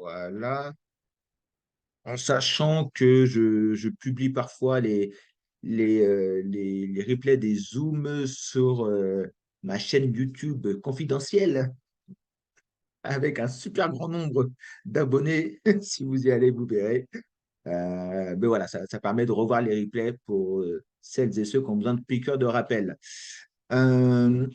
Voilà. En sachant que je publie parfois les replays des Zooms sur ma chaîne YouTube confidentielle avec un super grand nombre d'abonnés. Si vous y allez, vous verrez. Mais voilà, ça permet de revoir les replays pour celles et ceux qui ont besoin de piqûres de rappel.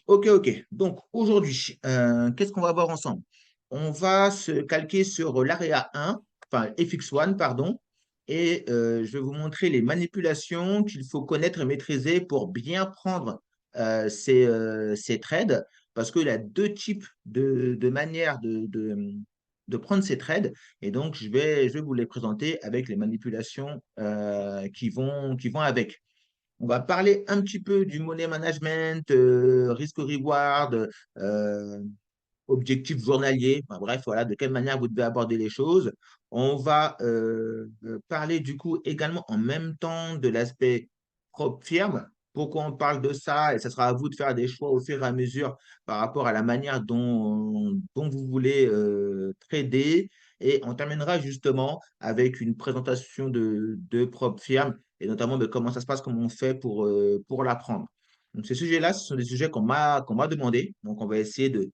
Ok. Donc, aujourd'hui, qu'est-ce qu'on va voir ensemble? On va se calquer sur l'AREA 1, enfin FX1, pardon, et je vais vous montrer les manipulations qu'il faut connaître et maîtriser pour bien prendre ces trades, parce qu'il y a deux types de manières de prendre ces trades, et donc je vais vous les présenter avec les manipulations qui vont avec. On va parler un petit peu du money management, risque-reward, euh, objectif journalier. Enfin, bref, voilà, de quelle manière vous devez aborder les choses. On va parler du coup également en même temps de l'aspect propre firme. Pourquoi on parle de ça? Et ça sera à vous de faire des choix au fur et à mesure par rapport à la manière dont vous voulez trader. Et on terminera justement avec une présentation de propre firme et notamment de comment ça se passe, comment on fait pour l'apprendre. Donc, ces sujets-là, ce sont des sujets qu'on m'a demandé. Donc, on va essayer de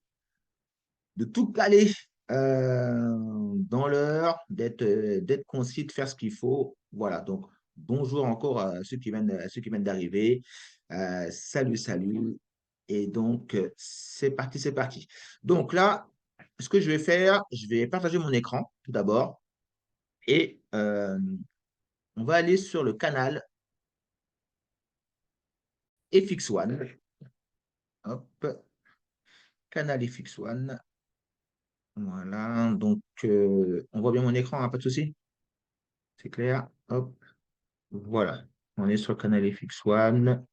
tout caler dans l'heure, d'être concis, de faire ce qu'il faut. Voilà, donc bonjour encore à ceux qui viennent d'arriver. Salut. Et donc, c'est parti, c'est parti. Donc là, ce que je vais faire, je vais partager mon écran tout d'abord et on va aller sur le canal FX1. Hop, canal FX1. Voilà, donc on voit bien mon écran, hein, pas de souci? C'est clair? Hop. Voilà, on est sur le canal FX1.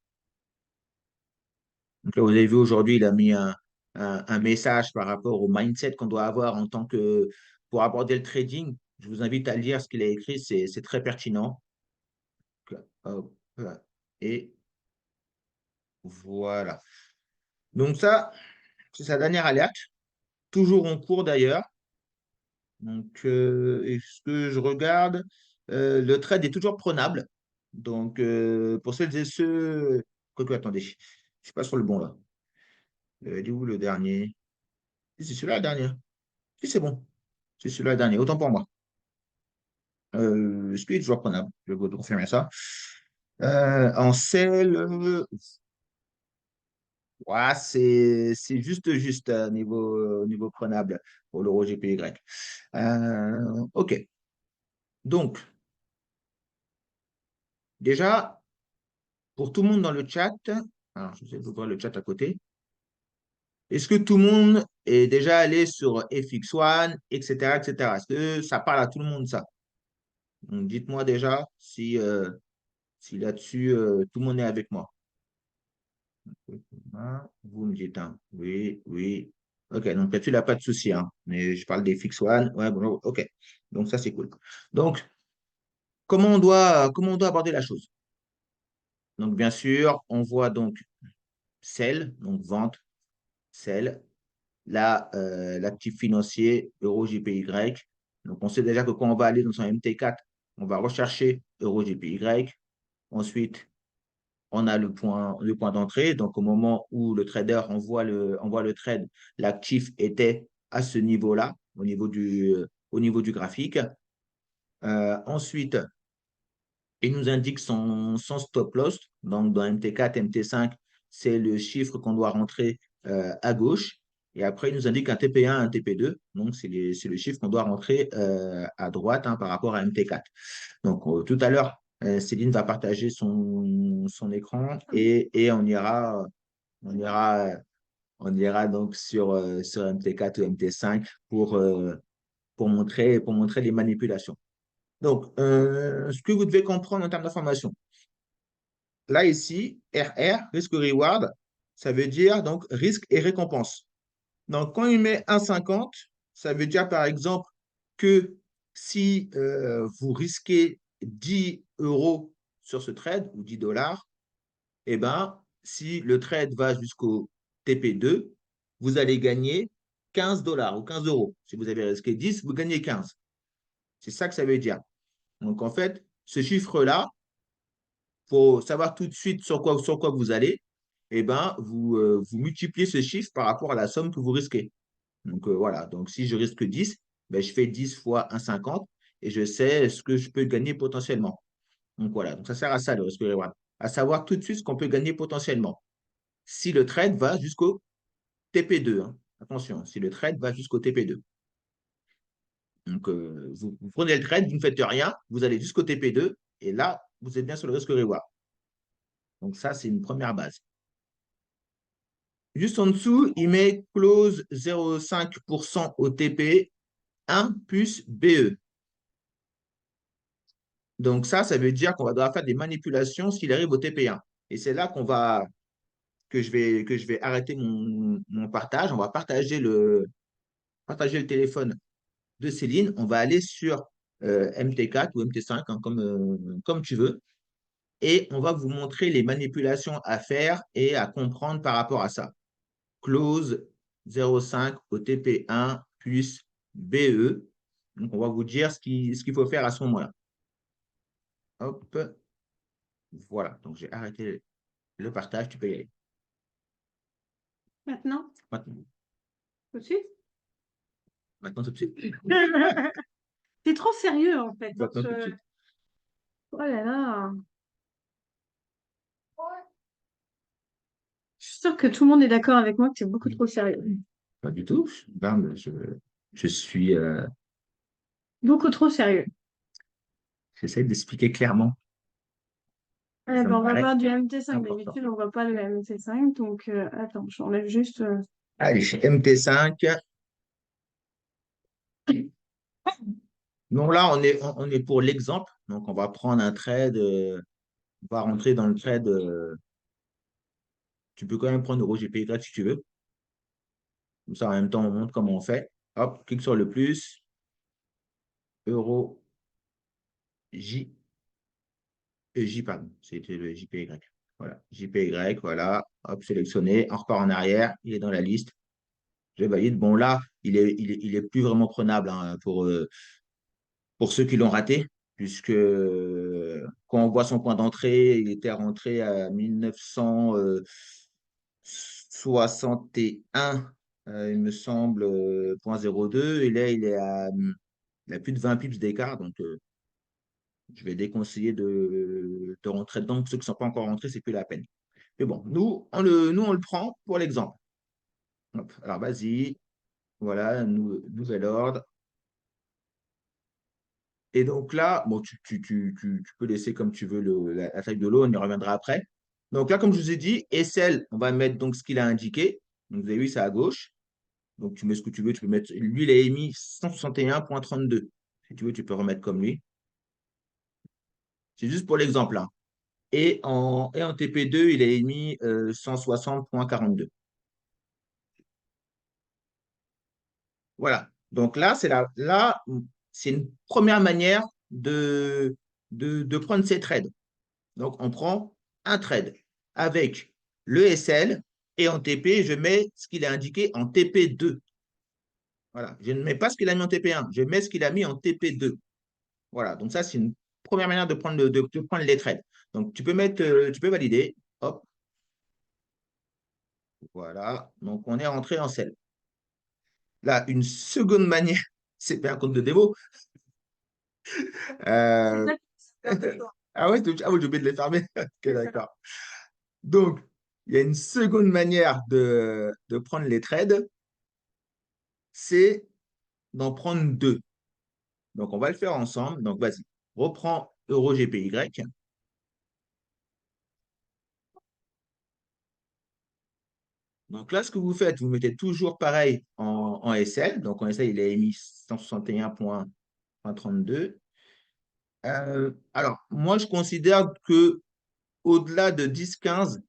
Donc là, vous avez vu aujourd'hui, il a mis un message par rapport au mindset qu'on doit avoir en tant que pour aborder le trading. Je vous invite à lire ce qu'il a écrit, c'est très pertinent. Hop, et voilà. Donc ça, c'est sa dernière alerte, toujours en cours d'ailleurs. Donc, et ce que je regarde, le trade est toujours prenable. Donc, pour celles et ceux. Quoique, attendez, je ne suis pas sur le bon là. Il est où le dernier? Si, c'est celui-là le dernier. Si, c'est bon. C'est celui-là le dernier. Autant pour moi. Est-ce qu'il est toujours prenable? Je vais vous confirmer ça. En sel, ouais, c'est juste niveau prenable pour l'euro GPY. OK. Donc, déjà, pour tout le monde dans le chat, alors je vais vous voir le chat à côté. Est-ce que tout le monde est déjà allé sur FX1, etc., etc. Est-ce que ça parle à tout le monde, ça? Donc, dites-moi déjà si là-dessus, tout le monde est avec moi. Vous me dites, hein. Oui. OK, donc là-dessus, il n'y a pas de souci, hein. Mais je parle des FX1. Ouais, bon, OK. Donc, ça, c'est cool. Donc, comment on doit aborder la chose? Donc, bien sûr, on voit donc sell, donc vente, sell. Là, l'actif financier euro GPY. Donc, on sait déjà que quand on va aller dans son MT4, on va rechercher euro GPY. Ensuite, on a le point d'entrée. Donc, au moment où le trader envoie le trade, l'actif était à ce niveau-là, au niveau du graphique. Ensuite, il nous indique son stop loss. Donc, dans MT4, MT5, c'est le chiffre qu'on doit rentrer à gauche. Et après, il nous indique un TP1, un TP2. Donc, c'est le chiffre qu'on doit rentrer à droite, hein, par rapport à MT4. Donc, tout à l'heure, Céline va partager son écran et on ira donc sur MT4 ou MT5 pour montrer les manipulations. Donc, ce que vous devez comprendre en termes d'information, là, ici, RR, risque reward, ça veut dire donc risque et récompense. Donc, quand il met 1,50, ça veut dire par exemple que si vous risquez 10 euros sur ce trade ou 10 dollars, eh ben, si le trade va jusqu'au TP2, vous allez gagner $15 ou 15 euros. Si vous avez risqué 10, vous gagnez 15. C'est ça que ça veut dire. Donc, en fait, ce chiffre-là, pour savoir tout de suite sur quoi vous allez, eh ben, vous multipliez ce chiffre par rapport à la somme que vous risquez. Donc, voilà. Donc, si je risque 10, ben, je fais 10 fois 1,50 et je sais ce que je peux gagner potentiellement. Donc, voilà. Donc, ça sert à ça, le risque reward. À savoir tout de suite ce qu'on peut gagner potentiellement. Si le trade va jusqu'au TP2, hein. Attention, si le trade va jusqu'au TP2. Donc, vous prenez le trade, vous ne faites rien, vous allez jusqu'au TP2 et là, vous êtes bien sur le risque reward. Donc, ça, c'est une première base. Juste en dessous, il met close 0,5% au TP 1 plus BE. Donc, ça veut dire qu'on va devoir faire des manipulations s'il arrive au TP1. Et c'est là que je vais arrêter mon partage. On va partager le téléphone de Céline. On va aller sur MT4 ou MT5, hein, comme tu veux. Et on va vous montrer les manipulations à faire et à comprendre par rapport à ça. Close 0,5 au TP1 plus BE. Donc, on va vous dire ce qu'il faut faire à ce moment-là. Hop, voilà. Donc, j'ai arrêté le partage. Tu peux y aller. Maintenant, Maintenant, tout de suite. maintenant tout de suite. T'es trop sérieux, en fait. Maintenant tout de suite. Oh là là. Je suis sûre que tout le monde est d'accord avec moi que tu es beaucoup trop sérieux. Pas du tout. Ben, je suis. Beaucoup trop sérieux. J'essaie d'expliquer clairement. Eh Ça ben, me on va paraît voir du MT5. important. D'habitude, on voit pas le MT5. Donc, attends, j'enlève juste. Allez, MT5. Donc là, on est pour l'exemple. Donc, on va prendre un trade. On va rentrer dans le trade. Tu peux quand même prendre EuroGPY si tu veux. Comme ça, en même temps, on montre comment on fait. Hop, clique sur le plus. Euro J. J, pardon. C'était le JPY. Voilà. JPY, voilà. Hop, sélectionné. On repart en arrière. Il est dans la liste. Je valide. Bon, là, il est plus vraiment prenable, hein, pour ceux qui l'ont raté, puisque quand on voit son point d'entrée, il était rentré à 1961, il me semble, 0,02, et là, il a plus de 20 pips d'écart, donc je vais déconseiller de rentrer dedans. Pour ceux qui ne sont pas encore rentrés, c'est plus la peine. Mais bon, nous, on le prend pour l'exemple. Hop, alors, vas-y, voilà, nouvel ordre. Et donc là, bon, tu peux laisser comme tu veux la taille de l'eau, on y reviendra après. Donc là, comme je vous ai dit, SL, on va mettre donc ce qu'il a indiqué. Donc vous avez vu, c'est à gauche. Donc tu mets ce que tu veux, tu peux mettre. Lui, il a émis 161,32. Si tu veux, tu peux remettre comme lui. C'est juste pour l'exemple, hein. Et en TP2, il a émis 160,42. Voilà. Donc là, c'est une première manière de prendre ces trades. Donc, on prend un trade avec le SL et en TP, je mets ce qu'il a indiqué en TP2. Voilà. Je ne mets pas ce qu'il a mis en TP1, je mets ce qu'il a mis en TP2. Voilà. Donc, ça, c'est une première manière de prendre les trades. Donc, tu peux valider. Hop. Voilà. Donc, on est rentré en sell. Là, une seconde manière, c'est faire un compte de démo. Euh, Ah ouais, j'ai oublié de les fermer. Ok, d'accord. Donc, il y a une seconde manière de prendre les trades, c'est d'en prendre deux. Donc, on va le faire ensemble. Donc, vas-y, reprends EuroGPY. Donc là, ce que vous faites, vous mettez toujours pareil en SL. Donc, en SL, il a émis 161,32. Alors, moi, je considère que au-delà de 10-15,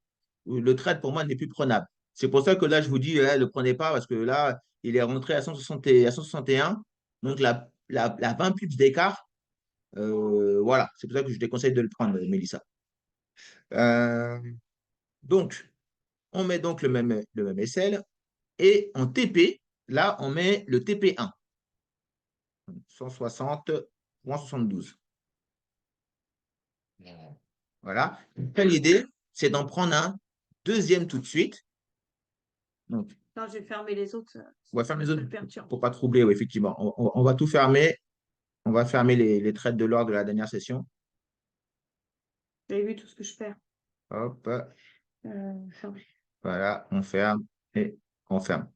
le trade pour moi n'est plus prenable. C'est pour ça que là, je vous dis, ne le prenez pas parce que là, il est rentré à 161. Donc, la 20 pips d'écart, voilà. C'est pour ça que je déconseille de le prendre, Mélissa. Euh, donc, on met donc le même SL. Et en TP, là, on met le TP1. 160,72. Voilà. Après, l'idée, c'est d'en prendre un deuxième tout de suite. Donc, Non, j'ai fermé les autres. on va fermer les Ça autres le perturbe. pour ne pas troubler, oui, effectivement. On va tout fermer. On va fermer les trades de l'ordre de la dernière session. Vous avez vu tout ce que je perds. Hop, Fermé. voilà, on ferme et on ferme.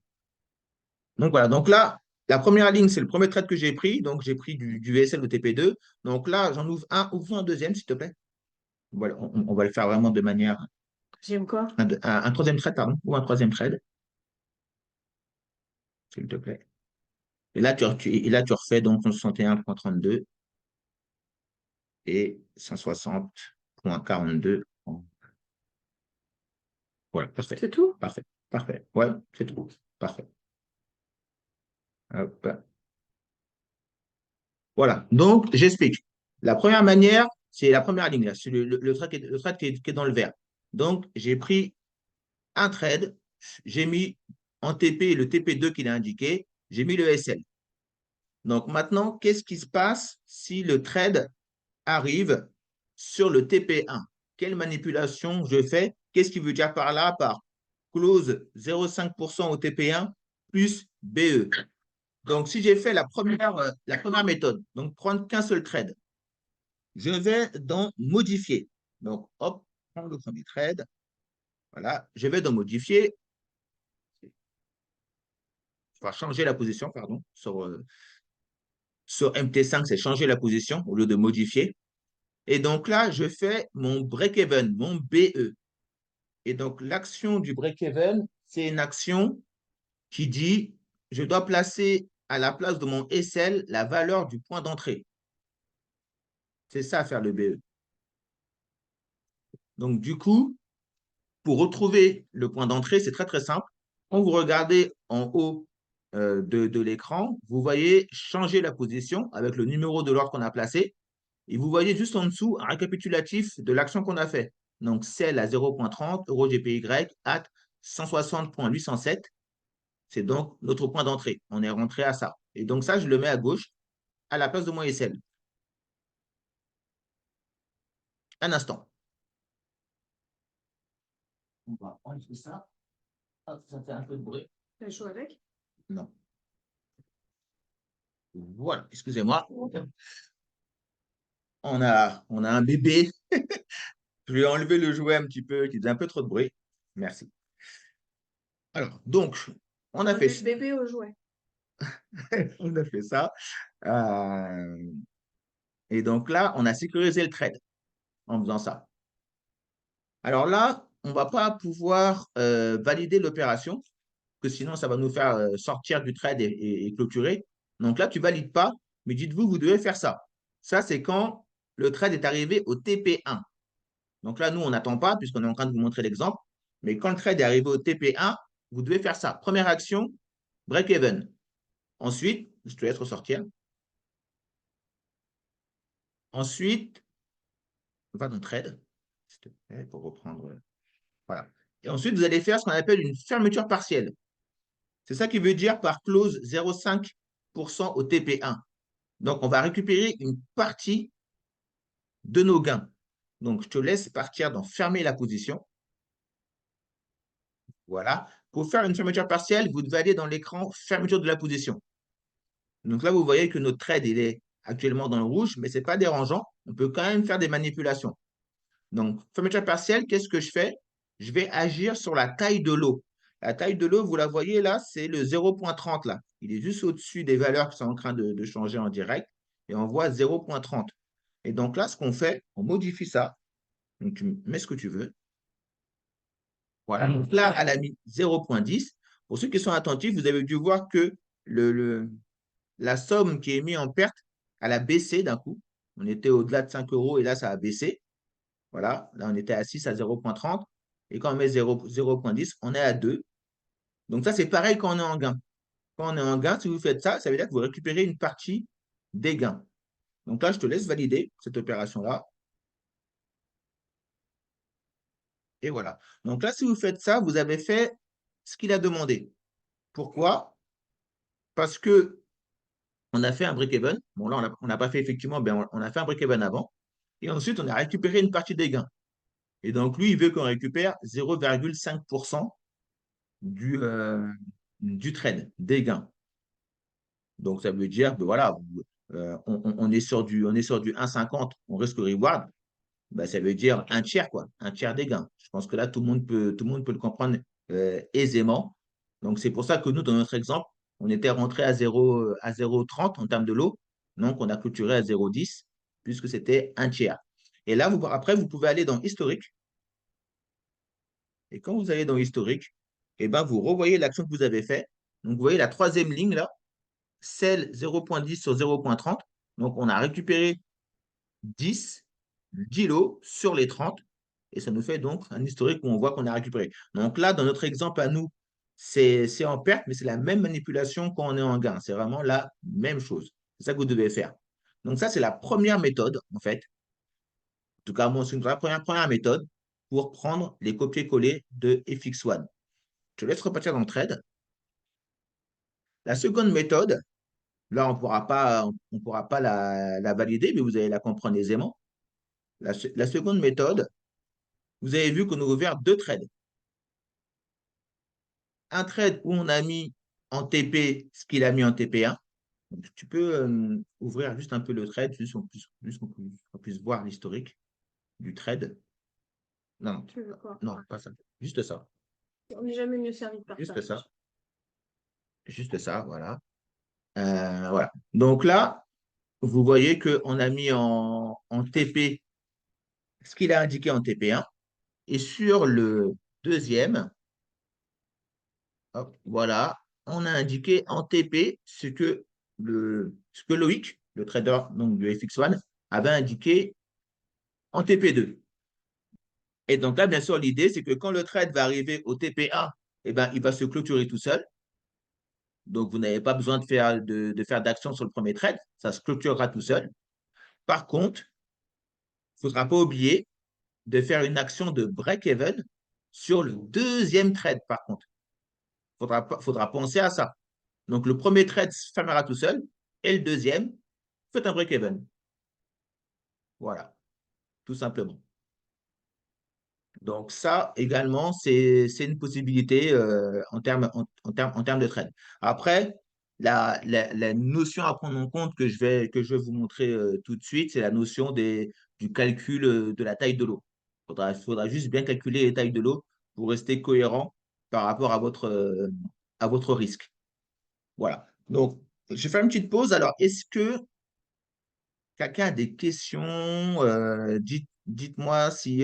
Donc voilà, donc là, la première ligne, c'est le premier trade que j'ai pris. Donc j'ai pris du VSL de TP2. Donc là, j'en ouvre un, ouvre un deuxième, s'il te plaît. Voilà, on va le faire vraiment de manière. J'aime quoi? Un troisième trade, pardon, ou un troisième trade, s'il te plaît. Et là, et là, tu refais donc 161,32 et 160,42. Voilà, parfait. C'est tout? Parfait. Parfait. Ouais, c'est tout. Parfait. Hop. Voilà. Donc, j'explique. La première manière, c'est la première ligne, là. C'est le trade, le trade qui est dans le vert. Donc, j'ai pris un trade, j'ai mis en TP le TP2 qu'il a indiqué, j'ai mis le SL. Donc, maintenant, qu'est-ce qui se passe si le trade arrive sur le TP1? Quelle manipulation je fais? Qu'est-ce qui veut dire par là, par close 0,5% au TP1 plus BE? Donc, si j'ai fait la première méthode, donc prendre qu'un seul trade, je vais dans modifier. Donc, hop, prendre le premier trade. Voilà, je vais dans modifier. Je vais changer la position, pardon. Sur MT5, c'est changer la position au lieu de modifier. Et donc là, je fais mon break-even, mon BE. Et donc, l'action du break-even, c'est une action qui dit, je dois placer à la place de mon SL la valeur du point d'entrée. C'est ça, faire le BE. Donc, du coup, pour retrouver le point d'entrée, c'est très, très simple. Quand vous regardez en haut de l'écran, vous voyez changer la position avec le numéro de l'ordre qu'on a placé. Et vous voyez juste en dessous un récapitulatif de l'action qu'on a fait. Donc, celle à 0,30, EURGPY, at 160,807. C'est donc notre point d'entrée. On est rentré à ça. Et donc, ça, je le mets à gauche à la place de mon SL. Un instant. On va enlever ça. Hop, ça fait un peu de bruit. Tu joué avec? Non. Voilà, excusez-moi. On a un bébé. Je lui ai enlevé le jouet un petit peu, qui faisait un peu trop de bruit. Merci. Alors, donc, on a fait, Du bébé au jouet. on a fait ça. Et donc là, on a sécurisé le trade en faisant ça. Alors là, on ne va pas pouvoir valider l'opération, que sinon, ça va nous faire sortir du trade et clôturer. Donc là, tu ne valides pas, mais dites-vous, vous devez faire ça. Ça, c'est quand le trade est arrivé au TP1. Donc là, nous, on n'attend pas, puisqu'on est en train de vous montrer l'exemple. Mais quand le trade est arrivé au TP1, vous devez faire ça. Première action, break-even. Ensuite, je te laisse ressortir. Ensuite, va dans trade, s'il te plaît, pour reprendre. Voilà. Et ensuite, vous allez faire ce qu'on appelle une fermeture partielle. C'est ça qui veut dire par close 0,5% au TP1. Donc, on va récupérer une partie de nos gains. Donc, je te laisse partir dans fermer la position. Voilà. Pour faire une fermeture partielle, vous devez aller dans l'écran fermeture de la position. Donc là, vous voyez que notre trade, il est actuellement dans le rouge, mais ce n'est pas dérangeant. On peut quand même faire des manipulations. Donc, fermeture partielle, qu'est-ce que je fais? Je vais agir sur la taille de l'eau. La taille de l'eau, vous la voyez là, c'est le 0,30 là. Il est juste au-dessus des valeurs qui sont en train de changer en direct. Et on voit 0,30. Et donc là, ce qu'on fait, on modifie ça. Donc, tu mets ce que tu veux. Voilà. Donc là, elle a mis 0,10. Pour ceux qui sont attentifs, vous avez dû voir que la somme qui est mise en perte, elle a baissé d'un coup. On était au-delà de 5 euros et là, ça a baissé. Voilà, là, on était à 6 à 0,30. Et quand on met 0,10, on est à 2. Donc ça, c'est pareil quand on est en gain. Quand on est en gain, si vous faites ça, ça veut dire que vous récupérez une partie des gains. Donc là, je te laisse valider cette opération-là. Et voilà. Donc là, si vous faites ça, vous avez fait ce qu'il a demandé. Pourquoi? Parce que on a fait un break-even. Bon, là, on n'a pas fait effectivement, ben, on a fait un break-even avant. Et ensuite, on a récupéré une partie des gains. Et donc, lui, il veut qu'on récupère 0,5% du trade, des gains. Donc, ça veut dire que voilà, on est on est sur du 1,50, on risque reward. Ben, ça veut dire un tiers, quoi, un tiers des gains. Je pense que là, tout le monde peut le comprendre aisément. Donc, c'est pour ça que nous, dans notre exemple, on était rentré à 0,30 en termes de lot. Donc, on a clôturé à 0,10 puisque c'était un tiers. Et là, après, vous pouvez aller dans historique. Et quand vous allez dans historique, eh ben, vous revoyez l'action que vous avez faite. Donc, vous voyez la troisième ligne là, celle 0,10 sur 0,30. Donc, on a récupéré 10 lots sur les 30. Et ça nous fait donc un historique où on voit qu'on a récupéré. Donc là, dans notre exemple à nous, c'est en perte, mais c'est la même manipulation quand on est en gain. C'est vraiment la même chose. C'est ça que vous devez faire. Donc ça, c'est la première méthode, en fait. En tout cas, moi, c'est la première méthode pour prendre les copier-coller de FX1. Je te laisse repartir dans le trade. La seconde méthode, là, on pourra pas la valider, mais vous allez la comprendre aisément. La seconde méthode, vous avez vu qu'on a ouvert deux trades. Un trade où on a mis en TP ce qu'il a mis en TP1. Donc, tu peux ouvrir juste un peu le trade, juste qu'on puisse voir l'historique du trade. Non, Tu veux quoi? non, pas ça. Juste ça. On n'est jamais mieux servi que par Juste ça. ça. Juste ça, voilà. Voilà. Donc là, vous voyez qu'on a mis en TP ce qu'il a indiqué en TP1. Et sur le deuxième, hop, voilà, on a indiqué en TP ce que Loïc, le trader donc, du FX1, avait indiqué en TP2. Et donc là, bien sûr, l'idée, c'est que quand le trade va arriver au TP1, eh ben, il va se clôturer tout seul. Donc, vous n'avez pas besoin de faire d'action sur le premier trade. Ça se clôturera tout seul. Par contre, il ne faudra pas oublier de faire une action de break-even sur le deuxième trade, par contre. Faudra penser à ça. Donc, le premier trade se fermera tout seul et le deuxième, faites un break-even. Voilà, tout simplement. Donc, ça également, c'est une possibilité en termes de trade. Après, la notion à prendre en compte que je vais vous montrer tout de suite, c'est la notion du calcul de la taille de l'eau. Faudra juste bien calculer les tailles de l'eau pour rester cohérent par rapport à votre risque. Voilà. Donc, je vais faire une petite pause. Alors, est-ce que quelqu'un a des questions? Dites-moi si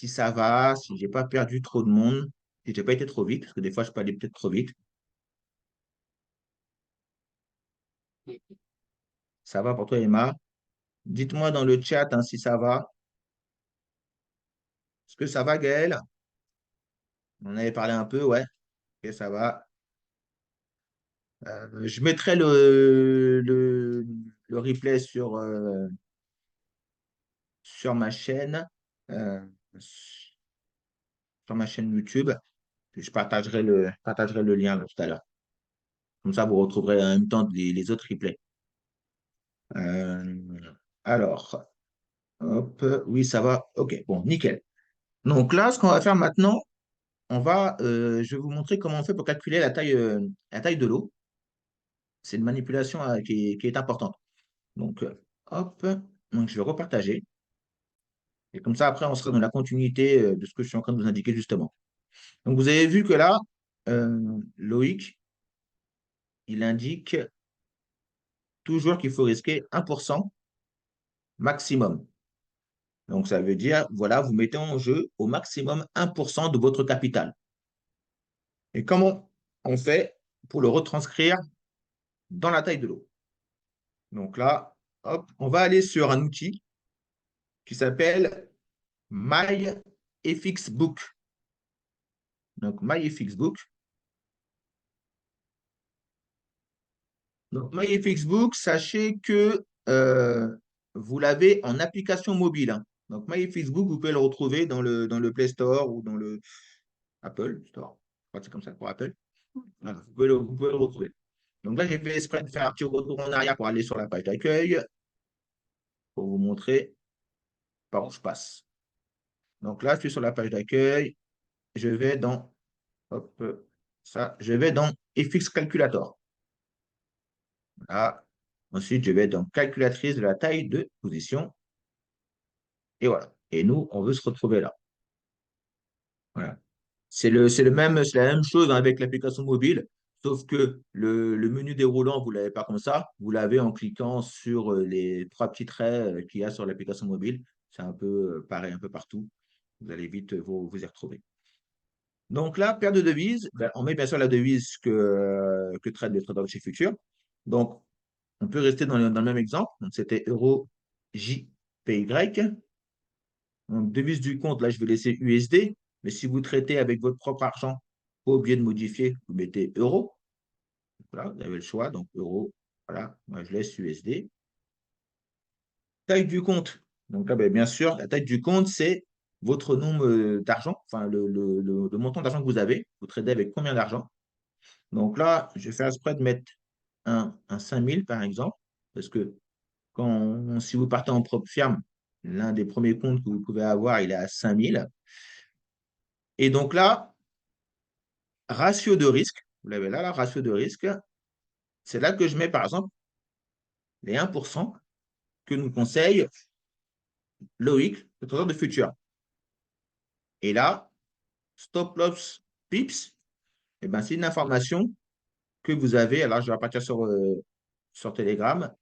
ça va, si j'ai pas perdu trop de monde, si j'ai pas été trop vite, parce que des fois, je peux aller peut-être trop vite. Ça va pour toi, Emma? Dites-moi dans le chat hein, si ça va. Est-ce que ça va, Gaël? On en avait parlé un peu, ouais. Ok, ça va. Je mettrai le replay sur ma chaîne, euh, sur ma chaîne YouTube. Je partagerai le lien là, tout à l'heure. Comme ça, vous retrouverez en même temps les autres replays. Euh, alors, hop, oui, ça va. OK, bon, nickel. Donc là, ce qu'on va faire maintenant, je vais vous montrer comment on fait pour calculer la taille de l'eau. C'est une manipulation qui est importante. Donc, hop, donc je vais repartager. Et comme ça, après, on sera dans la continuité de ce que je suis en train de vous indiquer justement. Donc, vous avez vu que là, Loïc, il indique toujours qu'il faut risquer 1% maximum. Donc, ça veut dire, voilà, vous mettez en jeu au maximum 1% de votre capital. Et comment on fait pour le retranscrire dans la taille de l'eau? Donc là, hop, on va aller sur un outil qui s'appelle MyFXBook. Donc, MyFXBook. Donc, MyFXBook, sachez que vous l'avez en application mobile, hein. Donc, MyFXBook, vous pouvez le retrouver dans le Play Store ou dans le Apple Store. Je crois que c'est comme ça pour Apple. Voilà, vous pouvez le retrouver. Donc là, j'ai fait exprès de faire un petit retour en arrière pour aller sur la page d'accueil, pour vous montrer par où je passe. Donc là, je suis sur la page d'accueil. Je vais dans, hop, ça, je vais dans FX Calculator. Là. Ensuite, je vais dans calculatrice de la taille de position. Et voilà. Et nous, on veut se retrouver là. Voilà. C'est la même chose avec l'application mobile, sauf que le menu déroulant, vous ne l'avez pas comme ça. Vous l'avez en cliquant sur les trois petits traits qu'il y a sur l'application mobile. C'est un peu pareil un peu partout. Vous allez vite vous y retrouver. Donc là, paire de devises, ben, on met bien sûr la devise que traite les traders chez Futur. Donc, on peut rester dans le même exemple. Donc, c'était euro JPY. Donc, devise du compte, là, je vais laisser USD. Mais si vous traitez avec votre propre argent, pas oublier de modifier, vous mettez euro. Voilà, vous avez le choix. Donc, euro. Voilà, moi, je laisse USD. Taille du compte. Donc là, ben, bien sûr, la taille du compte, c'est votre nombre d'argent, enfin, le montant d'argent que vous avez. Vous tradez avec combien d'argent? Donc là, je vais faire exprès de mettre un 5000 par exemple, parce que si vous partez en propre ferme, l'un des premiers comptes que vous pouvez avoir, il est à 5000. Et donc là, ratio de risque, vous l'avez là, la ratio de risque, c'est là que je mets par exemple les 1% que nous conseille Loïc, le trésor de futur. Et là, stop loss pips, eh ben, c'est une information que vous avez. Alors, je vais partir sur Telegram.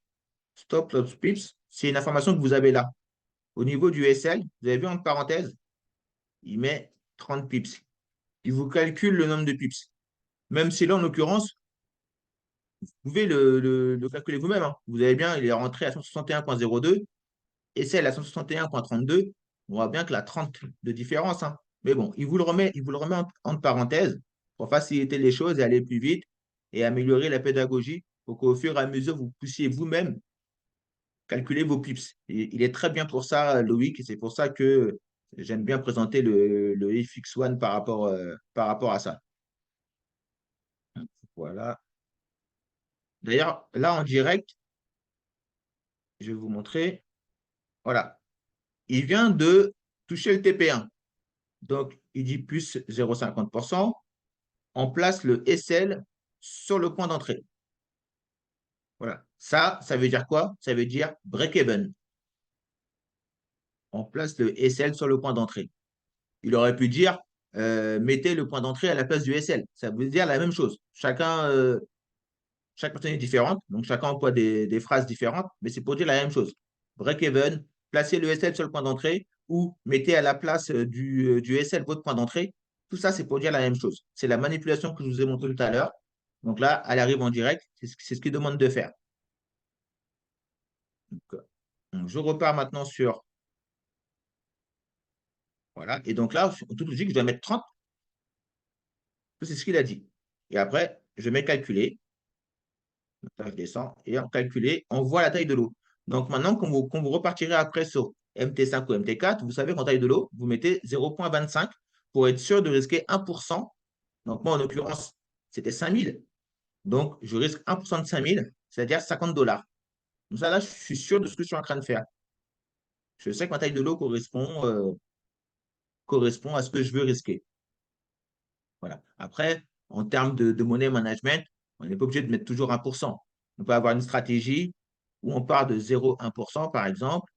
Stop loss pips, c'est une information que vous avez là. Au niveau du SL, vous avez vu entre parenthèses, il met 30 pips. Il vous calcule le nombre de pips. Même si là, en l'occurrence, vous pouvez le calculer vous-même, hein. Vous avez bien, il est rentré à 161,02 et SL à 161,32. On voit bien que la 30 de différence, hein. Mais bon, il vous le remet entre parenthèses pour faciliter les choses et aller plus vite et améliorer la pédagogie pour qu'au fur et à mesure, vous puissiez vous-même calculer vos pips. Et il est très bien pour ça, Loïc, et c'est pour ça que j'aime bien présenter le FX1 par rapport à ça. Voilà. D'ailleurs, là, en direct, je vais vous montrer. Voilà. Il vient de toucher le TP1. Donc, il dit plus 0,50%. On place le SL sur le point d'entrée. Voilà. Ça veut dire quoi? Ça veut dire break-even. On place le SL sur le point d'entrée. Il aurait pu dire mettez le point d'entrée à la place du SL. Ça veut dire la même chose. Chaque personne est différente, donc chacun emploie des phrases différentes, mais c'est pour dire la même chose. Break-even, placez le SL sur le point d'entrée ou mettez à la place du SL votre point d'entrée. Tout ça, c'est pour dire la même chose. C'est la manipulation que je vous ai montrée tout à l'heure. Donc là, elle arrive en direct. C'est ce qu'il demande de faire. Donc, je repars maintenant sur. Voilà. Et donc là, en toute logique, je dois mettre 30. C'est ce qu'il a dit. Et après, je mets calculer. Là, je descends et en calculer, on voit la taille de l'eau. Donc maintenant, quand vous repartirez après sur MT5 ou MT4, vous savez qu'en taille de l'eau, vous mettez 0,25 pour être sûr de risquer 1%. Donc moi, en l'occurrence, c'était 5000. Donc je risque 1% de 5000, c'est-à-dire 50 dollars. Donc ça, là, je suis sûr de ce que je suis en train de faire. Je sais que ma taille de l'eau correspond à ce que je veux risquer. Voilà. Après, en termes de money management, on n'est pas obligé de mettre toujours 1%. On peut avoir une stratégie où on part de 0,1%, par exemple.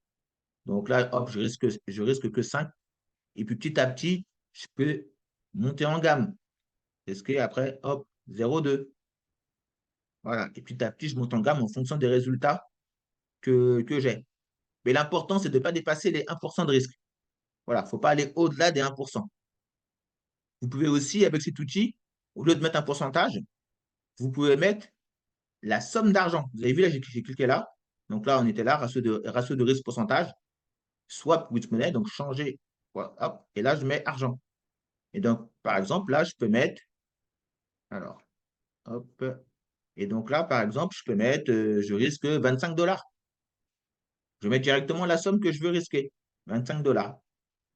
Donc là, hop, je risque que 5. Et puis petit à petit, je peux monter en gamme. Est-ce que après, hop, 0,2. Voilà. Et petit à petit, je monte en gamme en fonction des résultats que j'ai. Mais l'important, c'est de ne pas dépasser les 1% de risque. Voilà, il ne faut pas aller au-delà des 1%. Vous pouvez aussi, avec cet outil, au lieu de mettre un pourcentage, vous pouvez mettre la somme d'argent. Vous avez vu, là, j'ai cliqué là. Donc là, on était là, ratio de risque pourcentage, swap with money, donc changer. Voilà, hop, et là, je mets argent. Et donc, par exemple, là, je peux mettre, alors, hop, et donc là, par exemple, je peux mettre, je risque 25 dollars. Je mets directement la somme que je veux risquer, 25 dollars.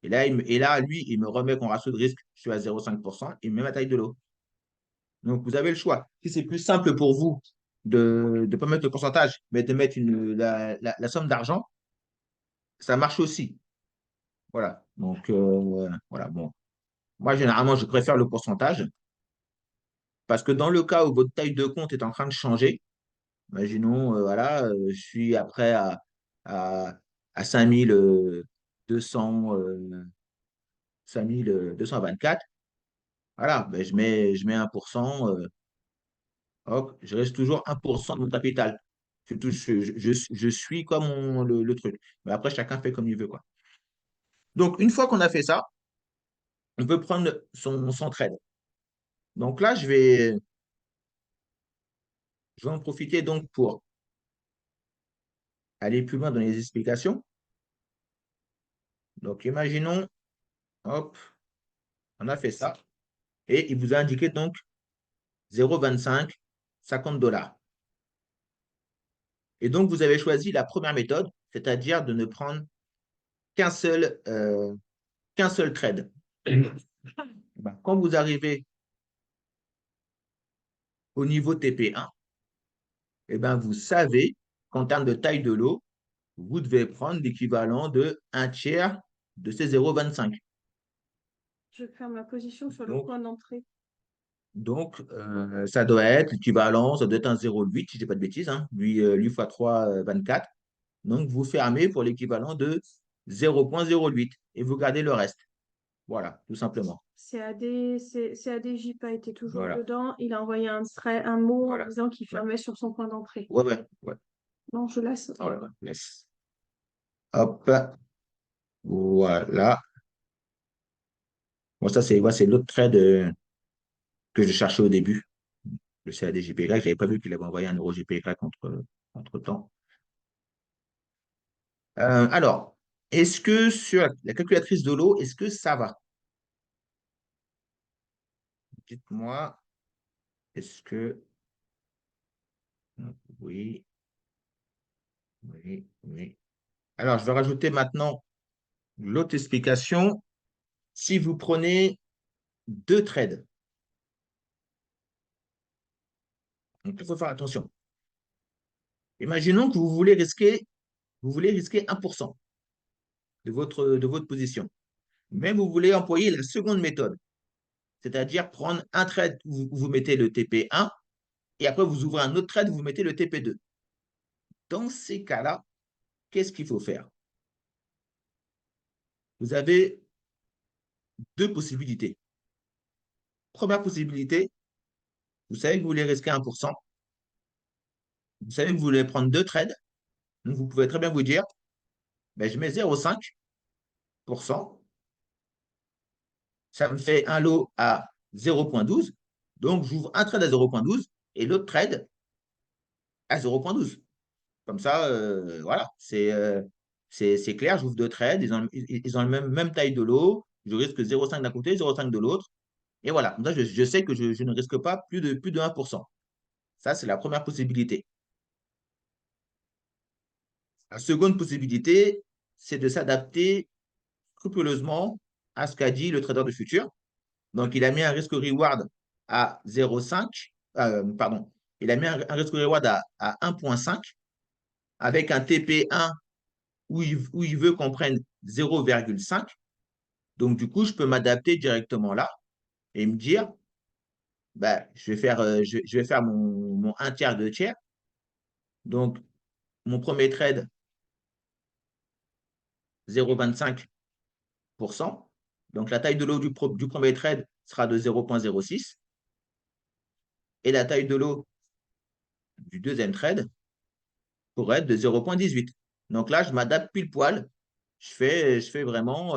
Et là, lui, il me remet mon ratio de risque, je suis à 0,5%, il me met ma taille de l'eau. Donc, vous avez le choix. Si c'est plus simple pour vous de ne pas mettre le pourcentage, mais de mettre la somme d'argent, ça marche aussi. Voilà. Donc, voilà. Bon. Moi, généralement, je préfère le pourcentage parce que dans le cas où votre taille de compte est en train de changer, imaginons, voilà, je suis après à, à 5200, 5224. Voilà, ben, je mets 1%. Hop, je reste toujours 1% de mon capital. Je suis comme le truc. Mais après, chacun fait comme il veut, quoi. Donc, une fois qu'on a fait ça, on peut prendre son trade. Donc là, je vais en profiter donc pour aller plus loin dans les explications. Donc, imaginons, hop, on a fait ça. Et il vous a indiqué donc 0,25, 50 dollars. Et donc, vous avez choisi la première méthode, c'est-à-dire de ne prendre qu'un seul trade. Ben, quand vous arrivez au niveau TP1, eh ben, vous savez qu'en termes de taille de lot, vous devez prendre l'équivalent de un tiers de ces 0,25. Je ferme ma position sur le Donc, point d'entrée. ça doit être l'équivalent, ça doit être un 0,8, si je dis pas de bêtises, hein, lui fois 3, 24. Donc, vous fermez pour l'équivalent de 0,08 et vous gardez le reste. Voilà, tout simplement. CADJPA était toujours Voilà, dedans. Il a envoyé un mot en voilà. disant qu'il Ouais, fermait sur son point d'entrée. ouais, ouais. Ouais. Non, je laisse. Voilà, laisse. Hop, voilà. Bon, ça, c'est l'autre trade que je cherchais au début. Le CADJPY. Je n'avais pas vu qu'il avait envoyé un euro GPY entre-temps. Alors, est-ce que sur la calculatrice de l'eau, est-ce que ça va? Dites-moi, est-ce que... Oui, oui, oui. Alors, je vais rajouter maintenant l'autre explication. Si vous prenez deux trades, donc il faut faire attention. Imaginons que vous voulez risquer 1% de votre position. Mais vous voulez employer la seconde méthode, c'est-à-dire prendre un trade où vous mettez le TP1 et après vous ouvrez un autre trade où vous mettez le TP2. Dans ces cas-là, qu'est-ce qu'il faut faire? Vous avez deux possibilités. Première possibilité, vous savez que vous voulez risquer 1%. Vous savez que vous voulez prendre deux trades. Donc, vous pouvez très bien vous dire, ben, je mets 0,5%. Ça me fait un lot à 0,12. Donc, j'ouvre un trade à 0,12 et l'autre trade à 0,12. Comme ça, voilà, c'est clair. J'ouvre deux trades. Ils ont la même taille de lot. Je risque 0,5 d'un côté, 0,5 de l'autre. Et voilà, comme ça, je sais que je ne risque pas plus de 1%. Ça, c'est la première possibilité. La seconde possibilité, c'est de s'adapter scrupuleusement à ce qu'a dit le trader de futur. Donc, il a mis un risque-reward à 0,5, pardon, il a mis un risque-reward à 1,5 avec un TP1 où il veut qu'on prenne 0,5. Donc, du coup, je peux m'adapter directement là et me dire, bah, je vais faire mon 1 tiers, 2 tiers. Donc, mon premier trade, 0,25%. Donc, la taille de l'eau du premier trade sera de 0,06 et la taille de l'eau du deuxième trade pourrait être de 0,18. Donc là, je m'adapte pile poil. Je fais vraiment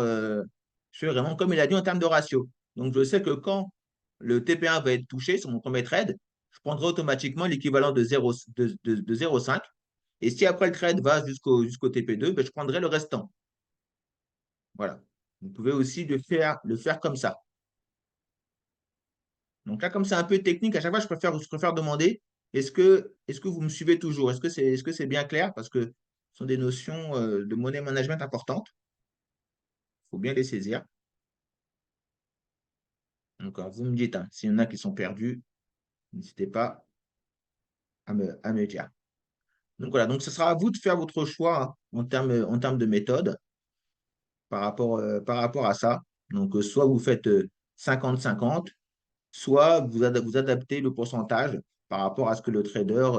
comme il a dit en termes de ratio. Donc, je sais que quand le TP1 va être touché sur mon premier trade, je prendrai automatiquement l'équivalent de 0,5. Et si après le trade va jusqu'au TP2, ben, je prendrai le restant. Voilà. Vous pouvez aussi le faire comme ça. Donc là, comme c'est un peu technique, à chaque fois, je préfère demander est-ce que vous me suivez toujours? Est-ce que c'est bien clair? Parce que ce sont des notions de money management importantes. Il faut bien les saisir. Donc, vous me dites, hein, s'il y en a qui sont perdus. N'hésitez pas à me dire. Donc voilà, donc ce sera à vous de faire votre choix hein, en termes de méthode par rapport à ça. Donc soit vous faites 50-50, soit vous adaptez le pourcentage par rapport à ce que le trader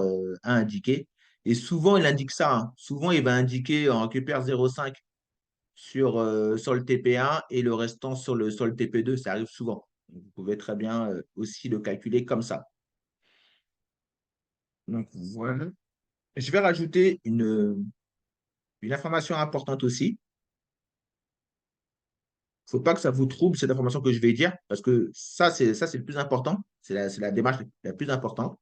a indiqué. Et souvent, il indique ça. Hein. Souvent, il va indiquer on récupère 0,5 sur le TP1 et le restant sur le TP2. Ça arrive souvent. Donc, vous pouvez très bien aussi le calculer comme ça. Donc, voilà. Je vais rajouter une information importante aussi. Il ne faut pas que ça vous trouble, cette information que je vais dire, parce que ça, c'est le plus important. C'est la démarche la plus importante.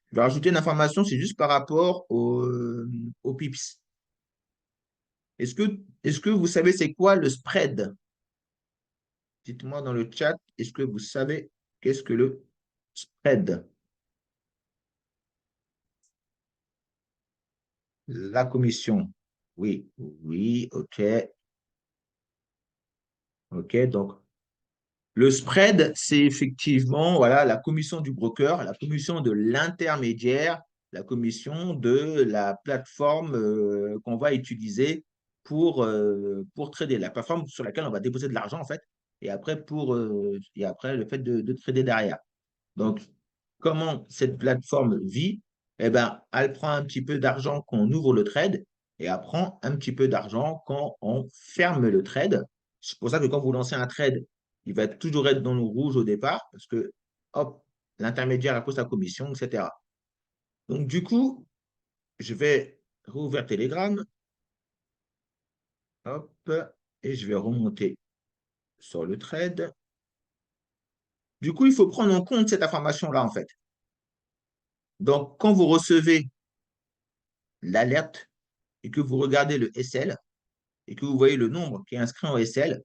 Je vais rajouter une information, c'est juste par rapport au PIPS. Est-ce que vous savez c'est quoi le spread? Dites-moi dans le chat, est-ce que vous savez qu'est-ce que le spread? La commission. Oui, oui, ok, ok. Donc, le spread, c'est effectivement voilà, la commission du broker, la commission de l'intermédiaire, la commission de la plateforme qu'on va utiliser pour trader, la plateforme sur laquelle on va déposer de l'argent en fait, et après le fait de trader derrière. Donc, comment cette plateforme vit? Eh ben, elle prend un petit peu d'argent quand on ouvre le trade et elle prend un petit peu d'argent quand on ferme le trade. C'est pour ça que quand vous lancez un trade, il va toujours être dans le rouge au départ parce que, hop, l'intermédiaire a pris sa commission, etc. Donc, du coup, je vais rouvrir Telegram, hop, et je vais remonter sur le trade. Du coup, il faut prendre en compte cette information-là, en fait. Donc, quand vous recevez l'alerte et que vous regardez le SL et que vous voyez le nombre qui est inscrit en SL,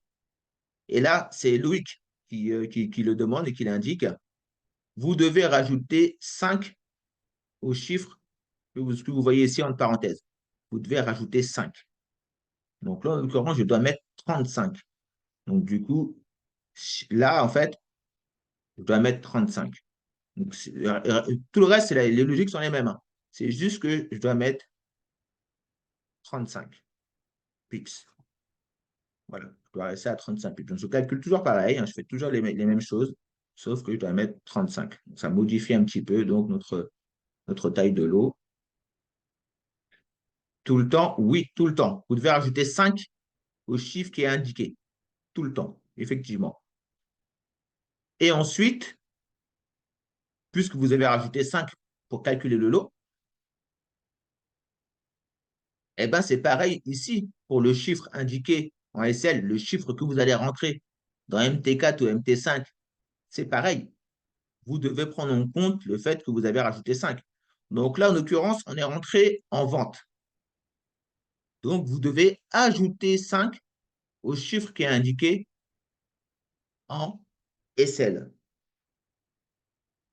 et là, c'est Loïc qui le demande et qui l'indique, vous devez rajouter 5 au chiffre que vous voyez ici entre parenthèses. Vous devez rajouter 5. Donc là, en l'occurrence, je dois mettre 35. Donc du coup, là, en fait, je dois mettre 35. Donc, tout le reste, les logiques sont les mêmes. Hein. C'est juste que je dois mettre 35 pips. Voilà, je dois rester à 35 pips. Donc, je calcule toujours pareil, hein, je fais toujours les mêmes choses, sauf que je dois mettre 35. Donc, ça modifie un petit peu donc notre taille de l'eau. Tout le temps, oui, tout le temps. Vous devez rajouter 5 au chiffre qui est indiqué. Tout le temps, effectivement. Et ensuite, puisque vous avez rajouté 5 pour calculer le lot, eh ben, c'est pareil ici pour le chiffre indiqué en SL, le chiffre que vous allez rentrer dans MT4 ou MT5, c'est pareil. Vous devez prendre en compte le fait que vous avez rajouté 5. Donc là, en l'occurrence, on est rentré en vente. Donc, vous devez ajouter 5 au chiffre qui est indiqué en SL.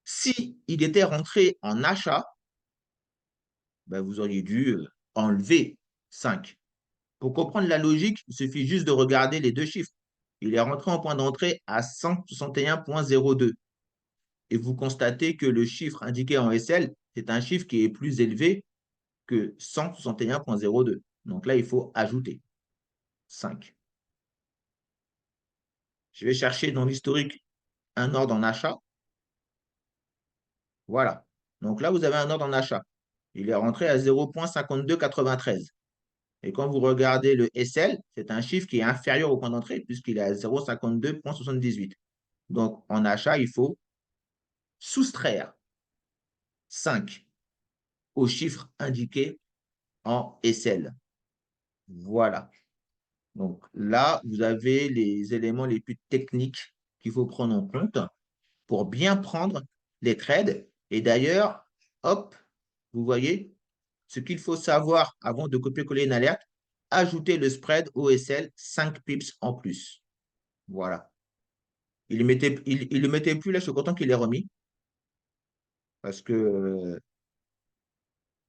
Si il était rentré en achat, ben vous auriez dû enlever 5. Pour comprendre la logique, il suffit juste de regarder les deux chiffres. Il est rentré en point d'entrée à 161,02. Et vous constatez que le chiffre indiqué en SL, c'est un chiffre qui est plus élevé que 161,02. Donc là, il faut ajouter 5. Je vais chercher dans l'historique un ordre en achat. Voilà. Donc là, vous avez un ordre en achat. Il est rentré à 0,5293. Et quand vous regardez le SL, c'est un chiffre qui est inférieur au point d'entrée puisqu'il est à 0,5278. Donc, en achat, il faut soustraire 5 au chiffre indiqué en SL. Voilà. Donc là, vous avez les éléments les plus techniques qu'il faut prendre en compte pour bien prendre les trades. Et d'ailleurs, hop, vous voyez, ce qu'il faut savoir avant de copier-coller une alerte, ajouter le spread OSL 5 pips en plus. Voilà. Il le mettait plus là, je suis content qu'il l'ait remis parce que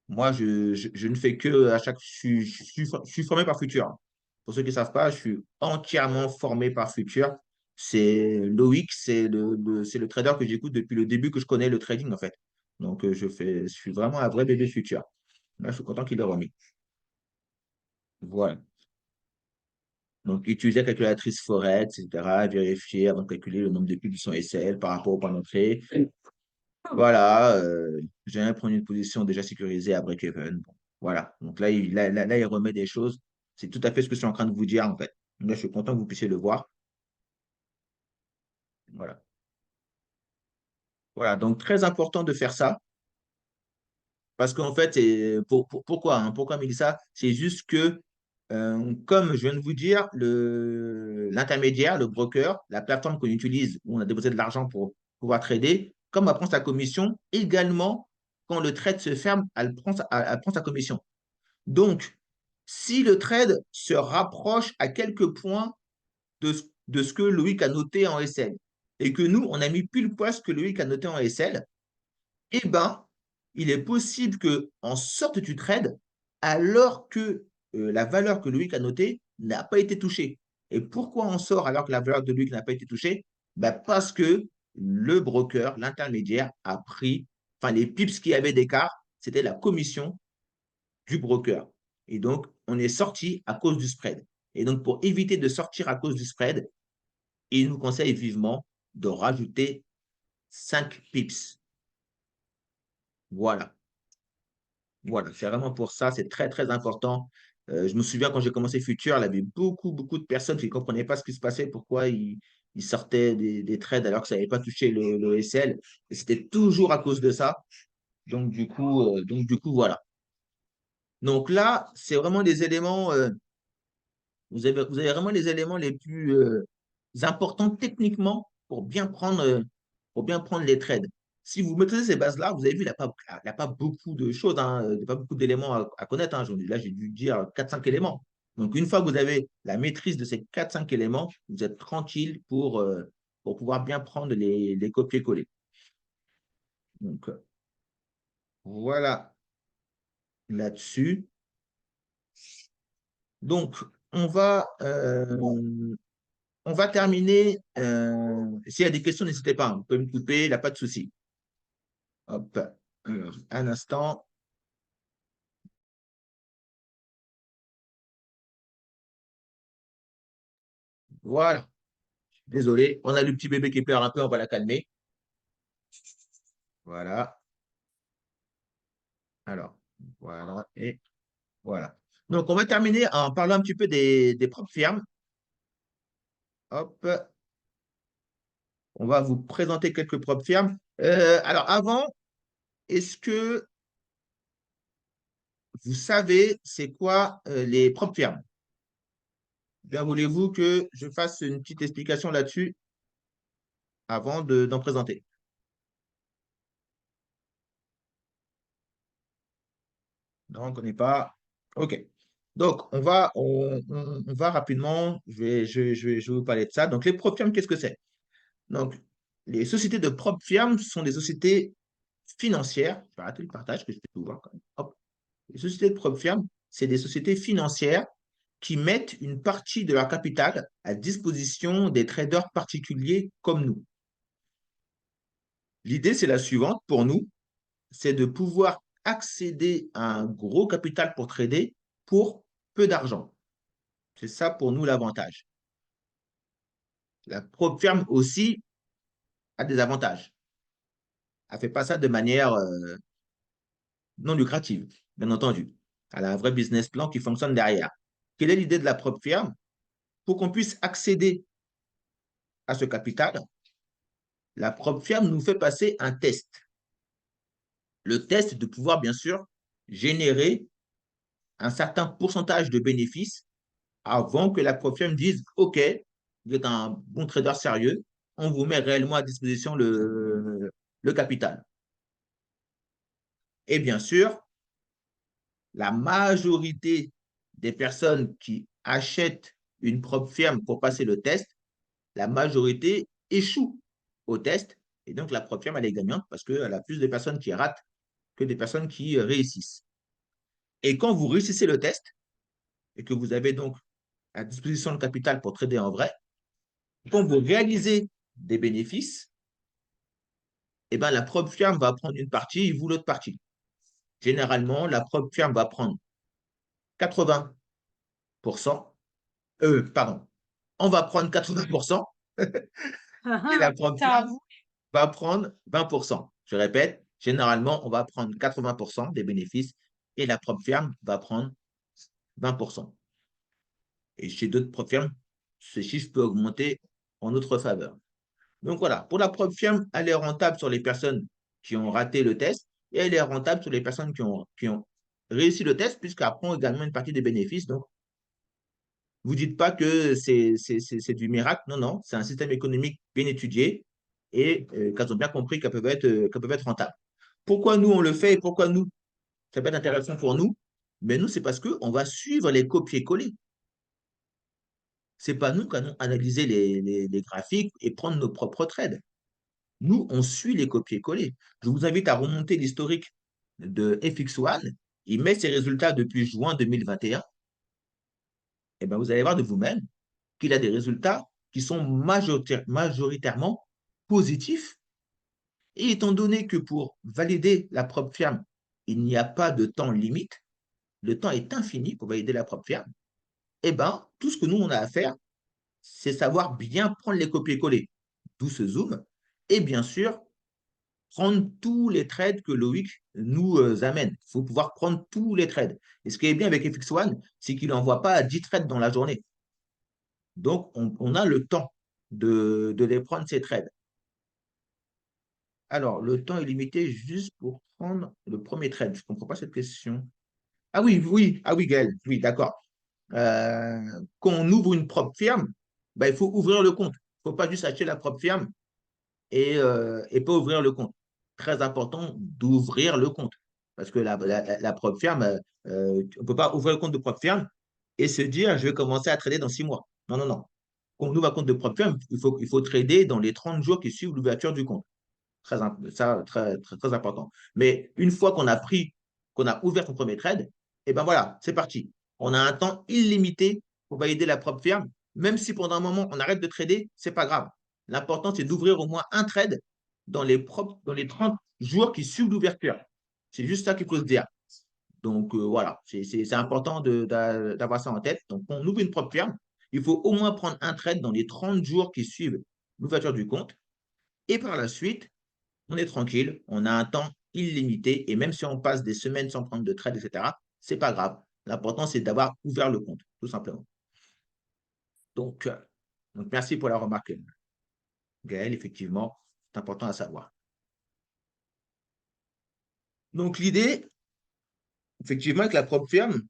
moi, je ne fais que à chaque. Je suis formé par Futur. Pour ceux qui ne savent pas, je suis entièrement formé par Futur C'est Loïc, c'est le trader que j'écoute depuis le début que je connais le trading, en fait. Donc, je suis vraiment un vrai bébé futur. Là, je suis content qu'il ait remis. Voilà. Donc, utiliser la calculatrice Forex, etc., vérifier avant de calculer le nombre de pubs sur SL par rapport au point d'entrée. Voilà, j'ai bien prendre une position déjà sécurisée à break-even. Bon, voilà. Donc là, il remet des choses. C'est tout à fait ce que je suis en train de vous dire, en fait. Donc là, je suis content que vous puissiez le voir. Voilà. Voilà. Donc, très important de faire ça. Parce qu'en fait, pourquoi, hein, pourquoi Mélissa? C'est juste que, comme je viens de vous dire, l'intermédiaire, le broker, la plateforme qu'on utilise, où on a déposé de l'argent pour pouvoir trader, comme elle prend sa commission, également, quand le trade se ferme, elle prend sa commission. Donc, si le trade se rapproche à quelques points de ce que Loïc a noté en SL, et que nous, on a mis pile poil ce que Loïc a noté en SL, eh ben, il est possible qu'on sorte du trade alors que la valeur que Loïc a notée n'a pas été touchée. Et pourquoi on sort alors que la valeur de Loïc n'a pas été touchée? Ben parce que le broker, l'intermédiaire, a pris, enfin les pips qui avaient d'écart, c'était la commission du broker. Et donc, on est sorti à cause du spread. Et donc, pour éviter de sortir à cause du spread, il nous conseille vivement de rajouter 5 pips. Voilà. Voilà, c'est vraiment pour ça, c'est très, très important. Je me souviens quand j'ai commencé Future, il y avait beaucoup, beaucoup de personnes qui ne comprenaient pas ce qui se passait, pourquoi ils sortaient des trades alors que ça n'avait pas touché le SL. Et c'était toujours à cause de ça. Donc, du coup, voilà. Donc là, c'est vraiment des éléments, vous avez vraiment les éléments les plus importants techniquement pour bien prendre les trades. Si vous maîtrisez ces bases-là, vous avez vu, il n'y a pas beaucoup de choses, hein, il n'y a pas beaucoup d'éléments à connaître. Hein. Là, j'ai dû dire 4-5 éléments. Donc, une fois que vous avez la maîtrise de ces 4-5 éléments, vous êtes tranquille pour pouvoir bien prendre les copier-coller. Donc, voilà là-dessus. Donc, on va, on va terminer. S'il y a des questions, n'hésitez pas. Vous pouvez me couper, il n'y a pas de souci. Hop. Alors, un instant. Voilà. Désolé. On a le petit bébé qui pleure un peu, on va la calmer. Voilà. Alors, voilà. Et voilà. Donc, on va terminer en parlant un petit peu des propres firmes. Hop. On va vous présenter quelques propres firmes. Alors, avant, est-ce que vous savez c'est quoi les propres firmes? Bien, voulez-vous que je fasse une petite explication là-dessus avant d'en présenter? Non, on ne connaît pas. OK. Donc, on va rapidement, je vais vous parler de ça. Donc, les propres firmes, qu'est-ce que c'est? Donc, les sociétés de propres firmes sont des sociétés financières. Je vais arrêter le partage que je vais tout voir quand même. Hop. Les sociétés de propres firmes, c'est des sociétés financières qui mettent une partie de leur capital à disposition des traders particuliers comme nous. L'idée, c'est la suivante pour nous, c'est de pouvoir accéder à un gros capital pour trader pour peu d'argent. C'est ça pour nous l'avantage. La propre firme aussi a des avantages. Elle ne fait pas ça de manière non lucrative, bien entendu. Elle a un vrai business plan qui fonctionne derrière. Quelle est l'idée de la propre firme? Pour qu'on puisse accéder à ce capital, la propre firme nous fait passer un test. Le test de pouvoir, bien sûr, générer un certain pourcentage de bénéfices avant que la propre firme dise OK, vous êtes un bon trader sérieux, on vous met réellement à disposition le capital. Et bien sûr, la majorité des personnes qui achètent une propre firme pour passer le test, la majorité échoue au test. Et donc, la propre firme, elle est gagnante parce qu'elle a plus de personnes qui ratent que des personnes qui réussissent. Et quand vous réussissez le test et que vous avez donc à disposition le capital pour trader en vrai, Quand vous réalisez des bénéfices, eh ben, la propre firme va prendre une partie et vous l'autre partie. Généralement, la propre firme va prendre 80%. Pardon, on va prendre 80% et la propre firme T'avoues. va prendre 20%. Je répète, généralement, on va prendre 80% des bénéfices et la propre firme va prendre 20%. Et chez d'autres propres firmes, ce chiffre peut augmenter en notre faveur. Donc voilà, pour la propre firme, elle est rentable sur les personnes qui ont raté le test et elle est rentable sur les personnes qui ont réussi le test, puisqu'elle prend également une partie des bénéfices. Donc, vous ne dites pas que c'est du miracle. Non, non, c'est un système économique bien étudié et qu'elles ont bien compris qu'elles peuvent être rentables. Pourquoi nous, on le fait et pourquoi nous, ça peut être intéressant pour nous? Mais nous, c'est parce qu'on va suivre les copier-coller. Ce n'est pas nous qui allons analyser les graphiques et prendre nos propres trades. Nous, on suit les copier-coller. Je vous invite à remonter l'historique de FX1. Il met ses résultats depuis juin 2021. Et bien, vous allez voir de vous-même qu'il a des résultats qui sont majoritairement positifs. Et étant donné que pour valider la propre firme, il n'y a pas de temps limite, le temps est infini pour valider la propre firme, eh bien, tout ce que nous, on a à faire, c'est savoir bien prendre les copier-coller, d'où ce zoom, et bien sûr, prendre tous les trades que Loïc nous amène. Il faut pouvoir prendre tous les trades. Et ce qui est bien avec FX1, c'est qu'il n'envoie pas 10 trades dans la journée. Donc, on a le temps de les prendre, ces trades. Alors, le temps est limité juste pour prendre le premier trade. Je ne comprends pas cette question. Ah oui, oui, ah oui, Gaël, oui, d'accord. Quand on ouvre une propre firme, ben, il faut ouvrir le compte. Il ne faut pas juste acheter la propre firme et pas ouvrir le compte. Très important d'ouvrir le compte. Parce que la propre firme, on ne peut pas ouvrir le compte de propre firme et se dire, je vais commencer à trader dans 6 mois. Non, non, non. Quand on ouvre un compte de propre firme, il faut trader dans les 30 jours qui suivent l'ouverture du compte. Ça, très important. Mais une fois qu'on a ouvert son premier trade, et ben voilà, c'est parti. On a un temps illimité pour valider la propre firme. Même si pendant un moment, on arrête de trader, c'est pas grave. L'important, c'est d'ouvrir au moins un trade dans les 30 jours qui suivent l'ouverture. C'est juste ça qu'il faut se dire. Donc voilà, c'est important d'avoir ça en tête. Donc, quand on ouvre une propre firme, il faut au moins prendre un trade dans les 30 jours qui suivent l'ouverture du compte. Et par la suite, on est tranquille, on a un temps illimité et même si on passe des semaines sans prendre de trade, etc., c'est pas grave. L'important, c'est d'avoir ouvert le compte, tout simplement. Donc, merci pour la remarque, Gaël. Effectivement, c'est important à savoir. Donc, l'idée, effectivement, avec la propre firme,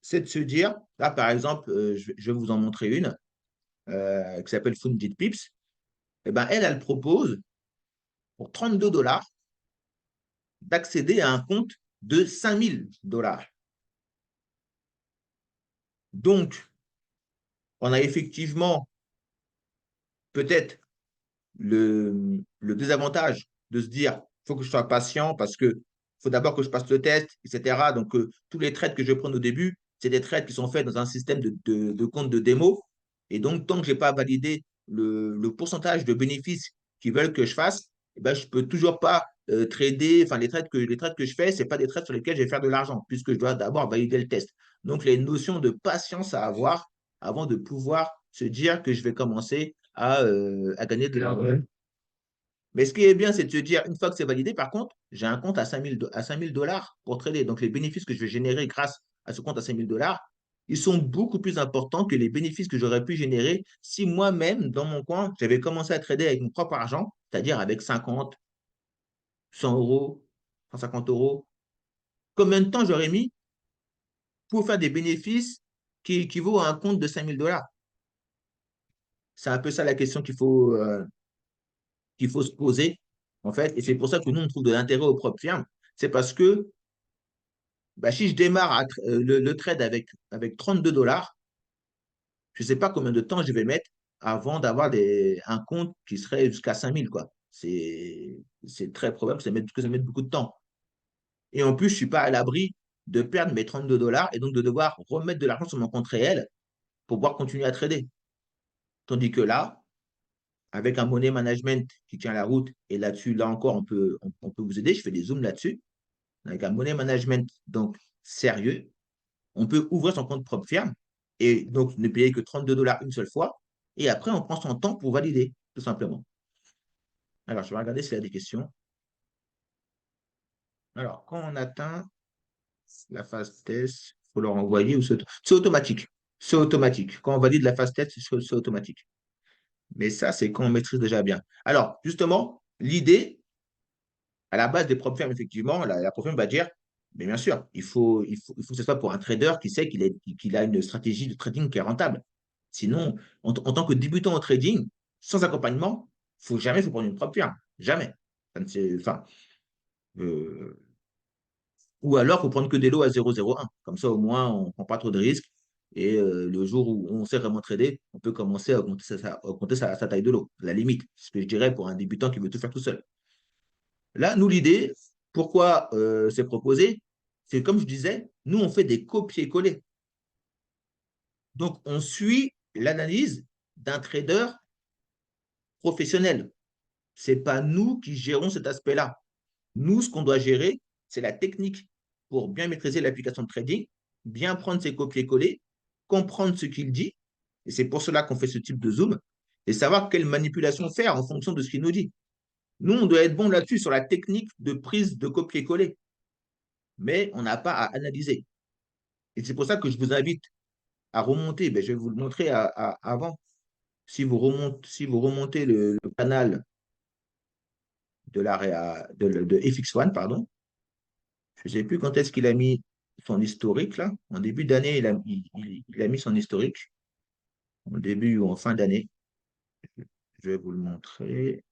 c'est de se dire, là, par exemple, je vais vous en montrer une qui s'appelle Funded Pips. Eh ben, elle propose pour 32 dollars d'accéder à un compte de 5000 dollars. Donc, on a effectivement peut-être le désavantage de se dire, il faut que je sois patient parce que faut d'abord que je passe le test, etc. Donc, tous les trades que je prends au début, c'est des trades qui sont faits dans un système de compte de démo. Et donc, tant que je n'ai pas validé le pourcentage de bénéfices qu'ils veulent que je fasse, eh ben, je ne peux toujours pas trader. Enfin, les trades que je fais, ce pas des trades sur lesquels je vais faire de l'argent, puisque je dois d'abord valider le test. Donc, les notions de patience à avoir avant de pouvoir se dire que je vais commencer à gagner de l'argent. Ouais. Mais ce qui est bien, c'est de se dire, une fois que c'est validé, par contre, j'ai un compte à 5000 dollars pour trader. Donc, les bénéfices que je vais générer grâce à ce compte à 5000 dollars, ils sont beaucoup plus importants que les bénéfices que j'aurais pu générer si moi-même, dans mon coin, j'avais commencé à trader avec mon propre argent, c'est-à-dire avec 50, 100 euros, 150 euros. Combien de temps j'aurais mis pour faire des bénéfices qui équivaut à un compte de 5000 dollars? C'est un peu ça la question qu'il faut se poser, en fait. Et c'est pour ça que nous, on trouve de l'intérêt aux propres firmes. C'est parce que bah, si je démarre le trade avec 32 dollars, je ne sais pas combien de temps je vais mettre avant d'avoir un compte qui serait jusqu'à 5000, quoi. C'est très probable que ça mette beaucoup de temps. Et en plus, je ne suis pas à l'abri de perdre mes 32 dollars et donc de devoir remettre de l'argent sur mon compte réel pour pouvoir continuer à trader. Tandis que là, avec un money management qui tient la route, et là-dessus, là encore, on peut vous aider. Je fais des zooms là-dessus. Avec un money management donc sérieux, on peut ouvrir son compte propre firme et donc ne payer que 32 $ une seule fois. Et après, on prend son temps pour valider, tout simplement. Alors, je vais regarder s'il y a des questions. Alors, quand on atteint la phase test, il faut leur envoyer ou c'est automatique. C'est automatique. Quand on valide la phase test, c'est automatique. Mais ça, c'est quand on maîtrise déjà bien. Alors, justement, l'idée, à la base des propres firmes, effectivement, la propre firme va dire, mais bien sûr, il faut que ce soit pour un trader qui sait qu'il a une stratégie de trading qui est rentable. Sinon, en tant que débutant en trading, sans accompagnement, il faut prendre une propre firme. Jamais. Enfin, euh, ou alors, il faut prendre que des lots à 0,01. Comme ça, au moins, on ne prend pas trop de risques. Et le jour où on sait vraiment trader, on peut commencer à augmenter sa taille de lot. La limite, c'est ce que je dirais pour un débutant qui veut tout faire tout seul. Là, nous, l'idée, pourquoi c'est proposé, c'est comme je disais, nous, on fait des copier-coller. Donc, on suit l'analyse d'un trader professionnel. Ce n'est pas nous qui gérons cet aspect-là. Nous, ce qu'on doit gérer, c'est la technique pour bien maîtriser l'application de trading, bien prendre ses copier-coller, comprendre ce qu'il dit. Et c'est pour cela qu'on fait ce type de zoom et savoir quelle manipulation faire en fonction de ce qu'il nous dit. Nous, on doit être bon là-dessus sur la technique de prise de copier-coller, mais on n'a pas à analyser. Et c'est pour ça que je vous invite à remonter. Ben, je vais vous le montrer avant. Si vous remontez le canal de FX1, pardon, je ne sais plus quand est-ce qu'il a mis son historique, là. En début d'année, il a mis son historique. En début ou en fin d'année. Je vais vous le montrer.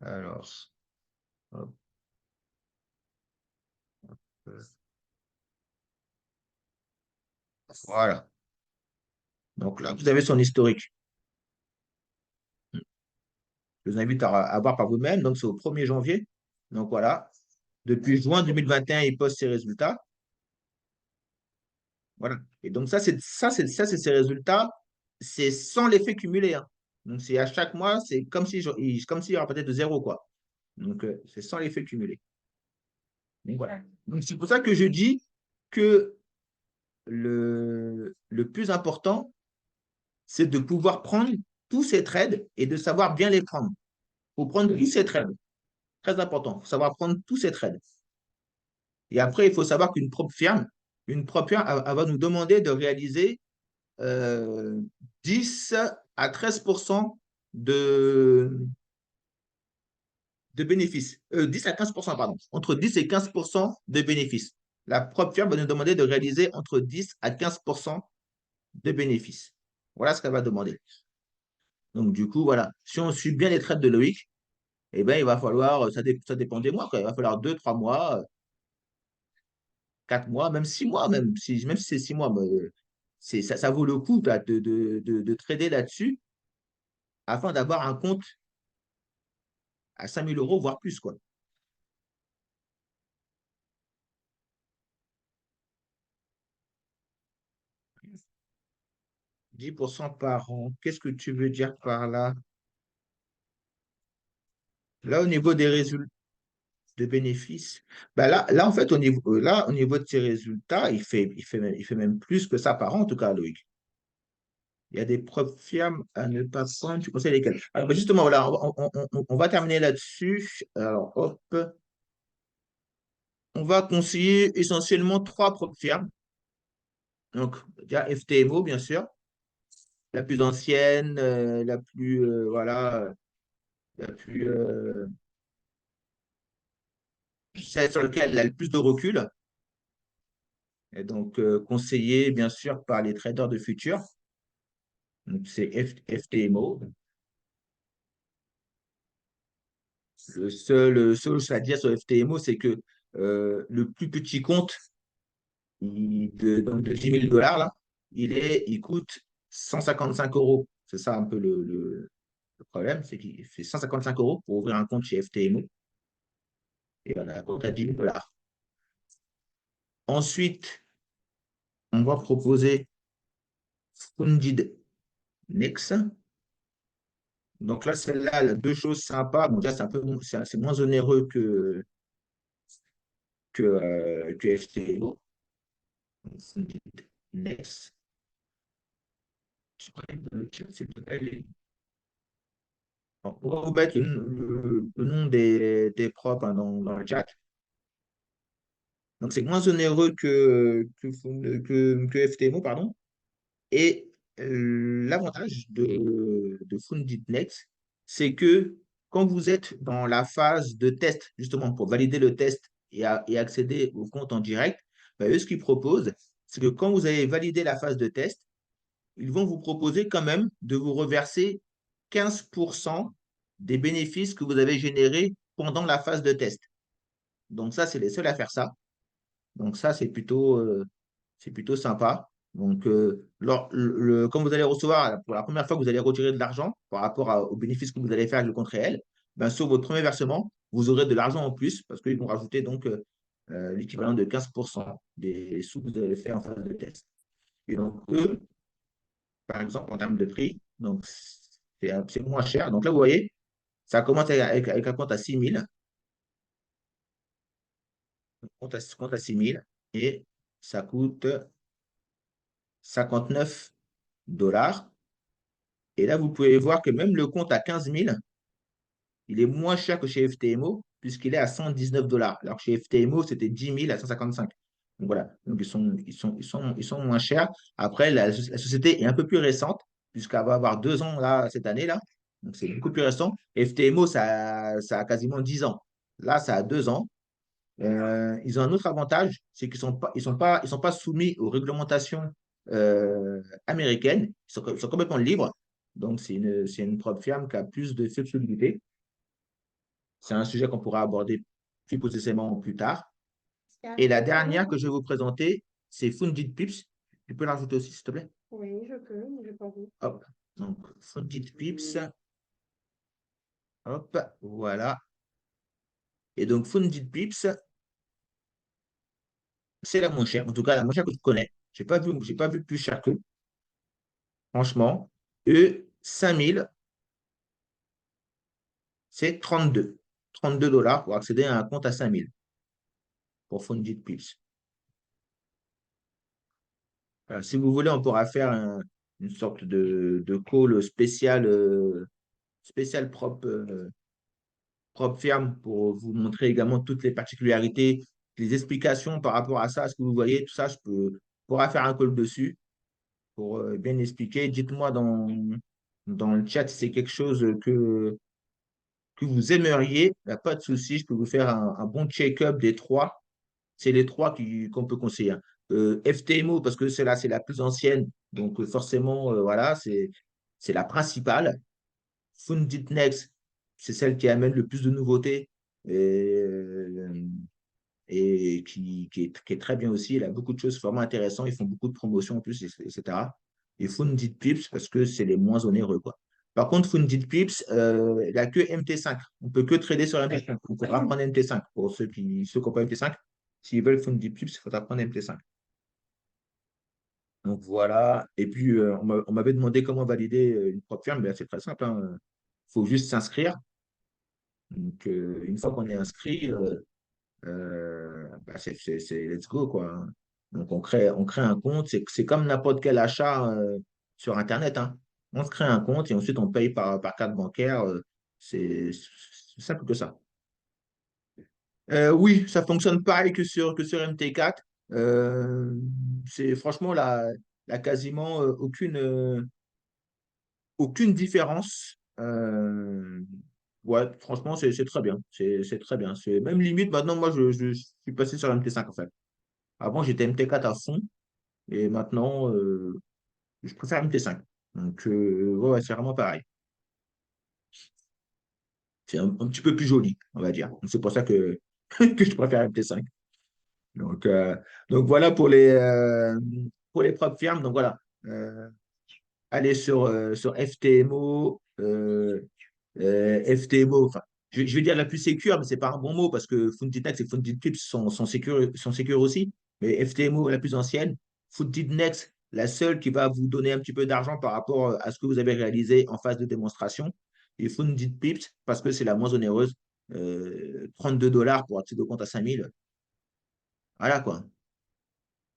Alors, hop, hop, voilà. Donc là, vous avez son historique. Je vous invite à voir par vous-même. Donc, c'est au 1er janvier. Donc, voilà. Depuis juin 2021, il poste ses résultats. Voilà. Et donc, ça, c'est ses résultats. C'est sans l'effet cumulé, hein. Donc, c'est à chaque mois, c'est comme s'il repartait de zéro, quoi. Donc, c'est sans l'effet cumulé. Donc, voilà. Donc, c'est pour ça que je dis que le plus important, c'est de pouvoir prendre tous ces trades et de savoir bien les prendre. Il faut prendre tous ces trades. Très important. Il faut savoir prendre tous ces trades. Et après, il faut savoir une propre firme, elle va nous demander de réaliser euh, 10 à 13% de, de bénéfices. 10 à 15%, pardon. Entre 10 et 15% de bénéfices. La propre firme va nous demander de réaliser entre 10 à 15% de bénéfices. Voilà ce qu'elle va demander. Donc, du coup, voilà. Si on suit bien les trades de Loïc, eh ben, il va falloir, ça dépend des mois, quoi. Il va falloir 2, 3 mois, 4 mois, même 6 mois, même si c'est 6 mois, mais, ça vaut le coup de trader là-dessus afin d'avoir un compte à 5 000 €, voire plus, quoi. 10% par an. Qu'est-ce que tu veux dire par là? Là, au niveau des résultats de bénéfices, ben là, en fait, au niveau de ses résultats, il fait même plus que ça par an, en tout cas, Loïc. Il y a des preuves firmes à ne pas prendre. Tu conseilles lesquelles? Alors, ben, justement, voilà, on va terminer là-dessus. Alors, hop, on va conseiller essentiellement trois preuves firmes. Donc, il y a FTMO, bien sûr, la plus ancienne, la plus, voilà, la plus, celle sur laquelle elle a le plus de recul. Et donc, conseillé, bien sûr, par les traders de futur. Donc, c'est FTMO. Le seul chose à dire sur FTMO, c'est que le plus petit compte donc de 10 000 $, là, il coûte 155 €. C'est ça un peu le problème, c'est qu'il fait 155 € pour ouvrir un compte chez FTMO. Et on a un compte à 10 000 $. Ensuite, on va proposer Funded. Next. Donc là, celle-là, elle a deux choses sympas. Bon, déjà, c'est un peu, c'est moins onéreux que FTO. Next. Je crois que le chat, c'est total. On va vous mettre le nom des propres hein, dans le chat. Donc, c'est moins onéreux que FTMO, pardon. Et l'avantage de FunditNext, c'est que quand vous êtes dans la phase de test, justement pour valider le test et accéder au compte en direct, ben, eux, ce qu'ils proposent, c'est que quand vous avez validé la phase de test, ils vont vous proposer quand même de vous reverser 15% des bénéfices que vous avez générés pendant la phase de test. Donc ça, c'est les seuls à faire ça. Donc ça, c'est plutôt sympa. Donc, quand vous allez recevoir, pour la première fois que vous allez retirer de l'argent par rapport aux bénéfices que vous allez faire avec le compte réel, ben, sur votre premier versement, vous aurez de l'argent en plus parce qu'ils vont rajouter donc l'équivalent de 15% des sous que vous avez fait en phase de test. Et donc, eux, par exemple, en termes de prix, donc c'est moins cher. Donc là, vous voyez, ça commence avec un compte à 6 000, compte à 6 000 et ça coûte 59 $. Et là, vous pouvez voir que même le compte à 15 000, il est moins cher que chez FTMO, puisqu'il est à 119 $. Alors que chez FTMO, c'était 10 000 à 155. Donc voilà, donc ils sont moins chers. Après, la société est un peu plus récente, puisqu'elle va avoir 2 ans là, cette année-là. Donc c'est beaucoup plus récent. FTMO, ça a quasiment 10 ans. Là, ça a 2 ans. Ils ont un autre avantage, c'est qu'ils sont pas soumis aux réglementations américaines. Ils sont complètement libres. Donc, c'est une propre firme qui a plus de flexibilité. C'est un sujet qu'on pourra aborder plus précisément plus tard. Et la dernière que je vais vous présenter, c'est Fundit Pips. Tu peux la rajouter aussi, s'il te plaît? Oui, je peux, mais j'ai pas vu. Hop. Donc, Fundit Pips. Hop. Voilà. Et donc, Fundit Pips, c'est la moins chère. En tout cas, la moins chère que je connais. J'ai pas vu plus cher que. Franchement, eux, 5 000, c'est 32 $ pour accéder à un compte à 5 000 pour Fundit Pips. Si vous voulez, on pourra faire une sorte de call spécial propre firme pour vous montrer également toutes les particularités, les explications par rapport à ça, ce que vous voyez, tout ça, pourra faire un call dessus pour bien expliquer. Dites-moi dans le chat si c'est quelque chose que vous aimeriez, il n'y a pas de souci, je peux vous faire un bon check-up des trois. C'est les trois qu'on peut conseiller, hein. FTMO, parce que celle-là, c'est la plus ancienne, donc forcément, voilà, c'est la principale. Fundit Next, c'est celle qui amène le plus de nouveautés et qui est très bien aussi. Elle a beaucoup de choses vraiment intéressantes. Ils font beaucoup de promotions en plus, etc. Et Fundit Pips, parce que c'est les moins onéreux, quoi. Par contre, Fundit Pips, il n'a que MT5. On ne peut que trader sur MT5. Il faudra prendre MT5 pour ceux qui n'ont pas MT5. S'ils veulent Fundit Pips, il faudra prendre MT5. Donc voilà. Et puis, on m'avait demandé comment valider une propre firme. Ben, c'est très simple, hein. Il faut juste s'inscrire. Donc, une fois qu'on est inscrit, bah, c'est let's go, quoi. Donc, on crée un compte. C'est comme n'importe quel achat sur Internet, hein. On se crée un compte et ensuite on paye par carte bancaire. C'est simple que ça. Oui, ça fonctionne pareil que sur MT4. Euh, c'est franchement la quasiment aucune différence. Ouais, franchement, c'est très bien. C'est très bien. C'est même limite, maintenant, moi, je suis passé sur MT5 en fait. Avant, j'étais MT4 à fond et maintenant, je préfère MT5. Donc, ouais, ouais, c'est vraiment pareil. C'est un petit peu plus joli, on va dire. Donc, c'est pour ça que je préfère MT5. Donc, euh, donc voilà pour les propres firmes. Donc voilà. Allez sur FTMO, FTMO, enfin, je vais dire la plus sécure, mais c'est pas un bon mot parce que FuntiNext et FuntiPips sont sécures aussi. Mais FTMO, la plus ancienne, FuntiNext, la seule qui va vous donner un petit peu d'argent par rapport à ce que vous avez réalisé en phase de démonstration. Il faut une petite pips parce que c'est la moins onéreuse. 32 $ pour accéder au compte à 5 000. Voilà quoi.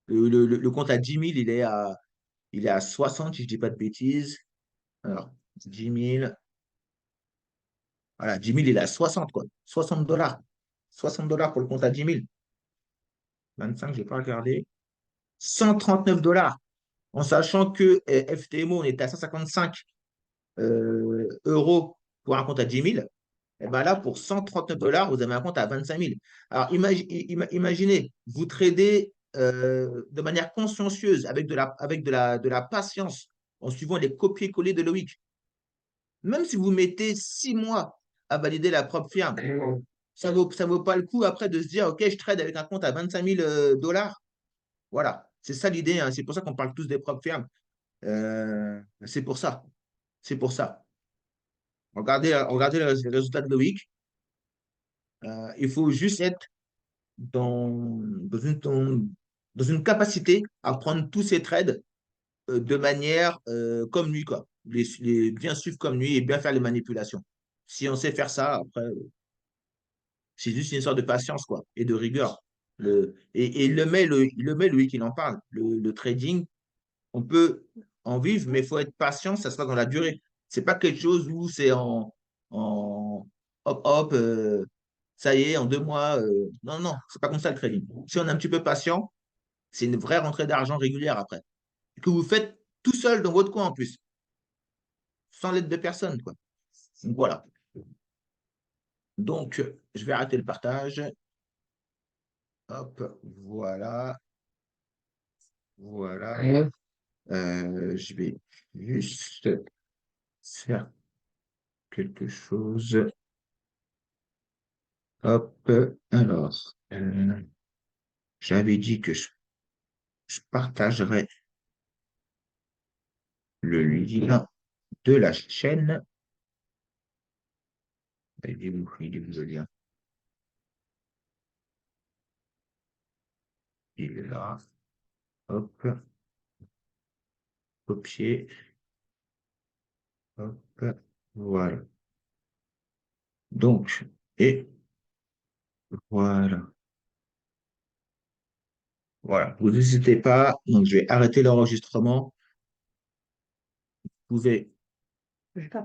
Le compte à 10 000, il est à 60, si je ne dis pas de bêtises. Alors, 10 000. Voilà, 10 000, il est à 60 quoi. 60 $. 60 $ pour le compte à 10 000. 25, je n'ai pas regardé. 139 $ en sachant que FTMO, on était à 155 euros pour un compte à 10 000. Et ben là, pour 139 $, vous avez un compte à 25 000. Alors, imaginez, vous tradez de manière consciencieuse, avec de la patience, en suivant les copier-coller de Loïc. Même si vous mettez 6 mois à valider la propre firme, ça vaut pas le coup après de se dire, OK, je trade avec un compte à 25 000 dollars. Voilà, c'est ça l'idée, hein. C'est pour ça qu'on parle tous des propres firmes. C'est pour ça. C'est pour ça. Regardez les résultats de Loïc. Il faut juste être dans une capacité à prendre tous ces trades de manière comme lui, quoi. Bien suivre comme lui et bien faire les manipulations. Si on sait faire ça, après, c'est juste une sorte de patience, quoi, et de rigueur. Et il le met, lui, qu'il en parle. Le trading, on peut en vivre, mais il faut être patient, ça se passe dans la durée. C'est pas quelque chose où c'est en hop, hop, ça y est, en 2 mois. Non, non, c'est pas comme ça le trading. Si on est un petit peu patient, c'est une vraie rentrée d'argent régulière après. Que vous faites tout seul dans votre coin en plus, sans l'aide de personne, quoi. Donc voilà. Donc, je vais arrêter le partage. Hop, voilà. Voilà. Je vais juste faire quelque chose. Hop, alors, j'avais dit que je partagerais le lien de la chaîne. Il est où le lien? Il est là. Hop, copier. Hop, voilà. Donc, et voilà. Voilà. Vous n'hésitez pas. Donc, je vais arrêter l'enregistrement. Vous pouvez Je vais pas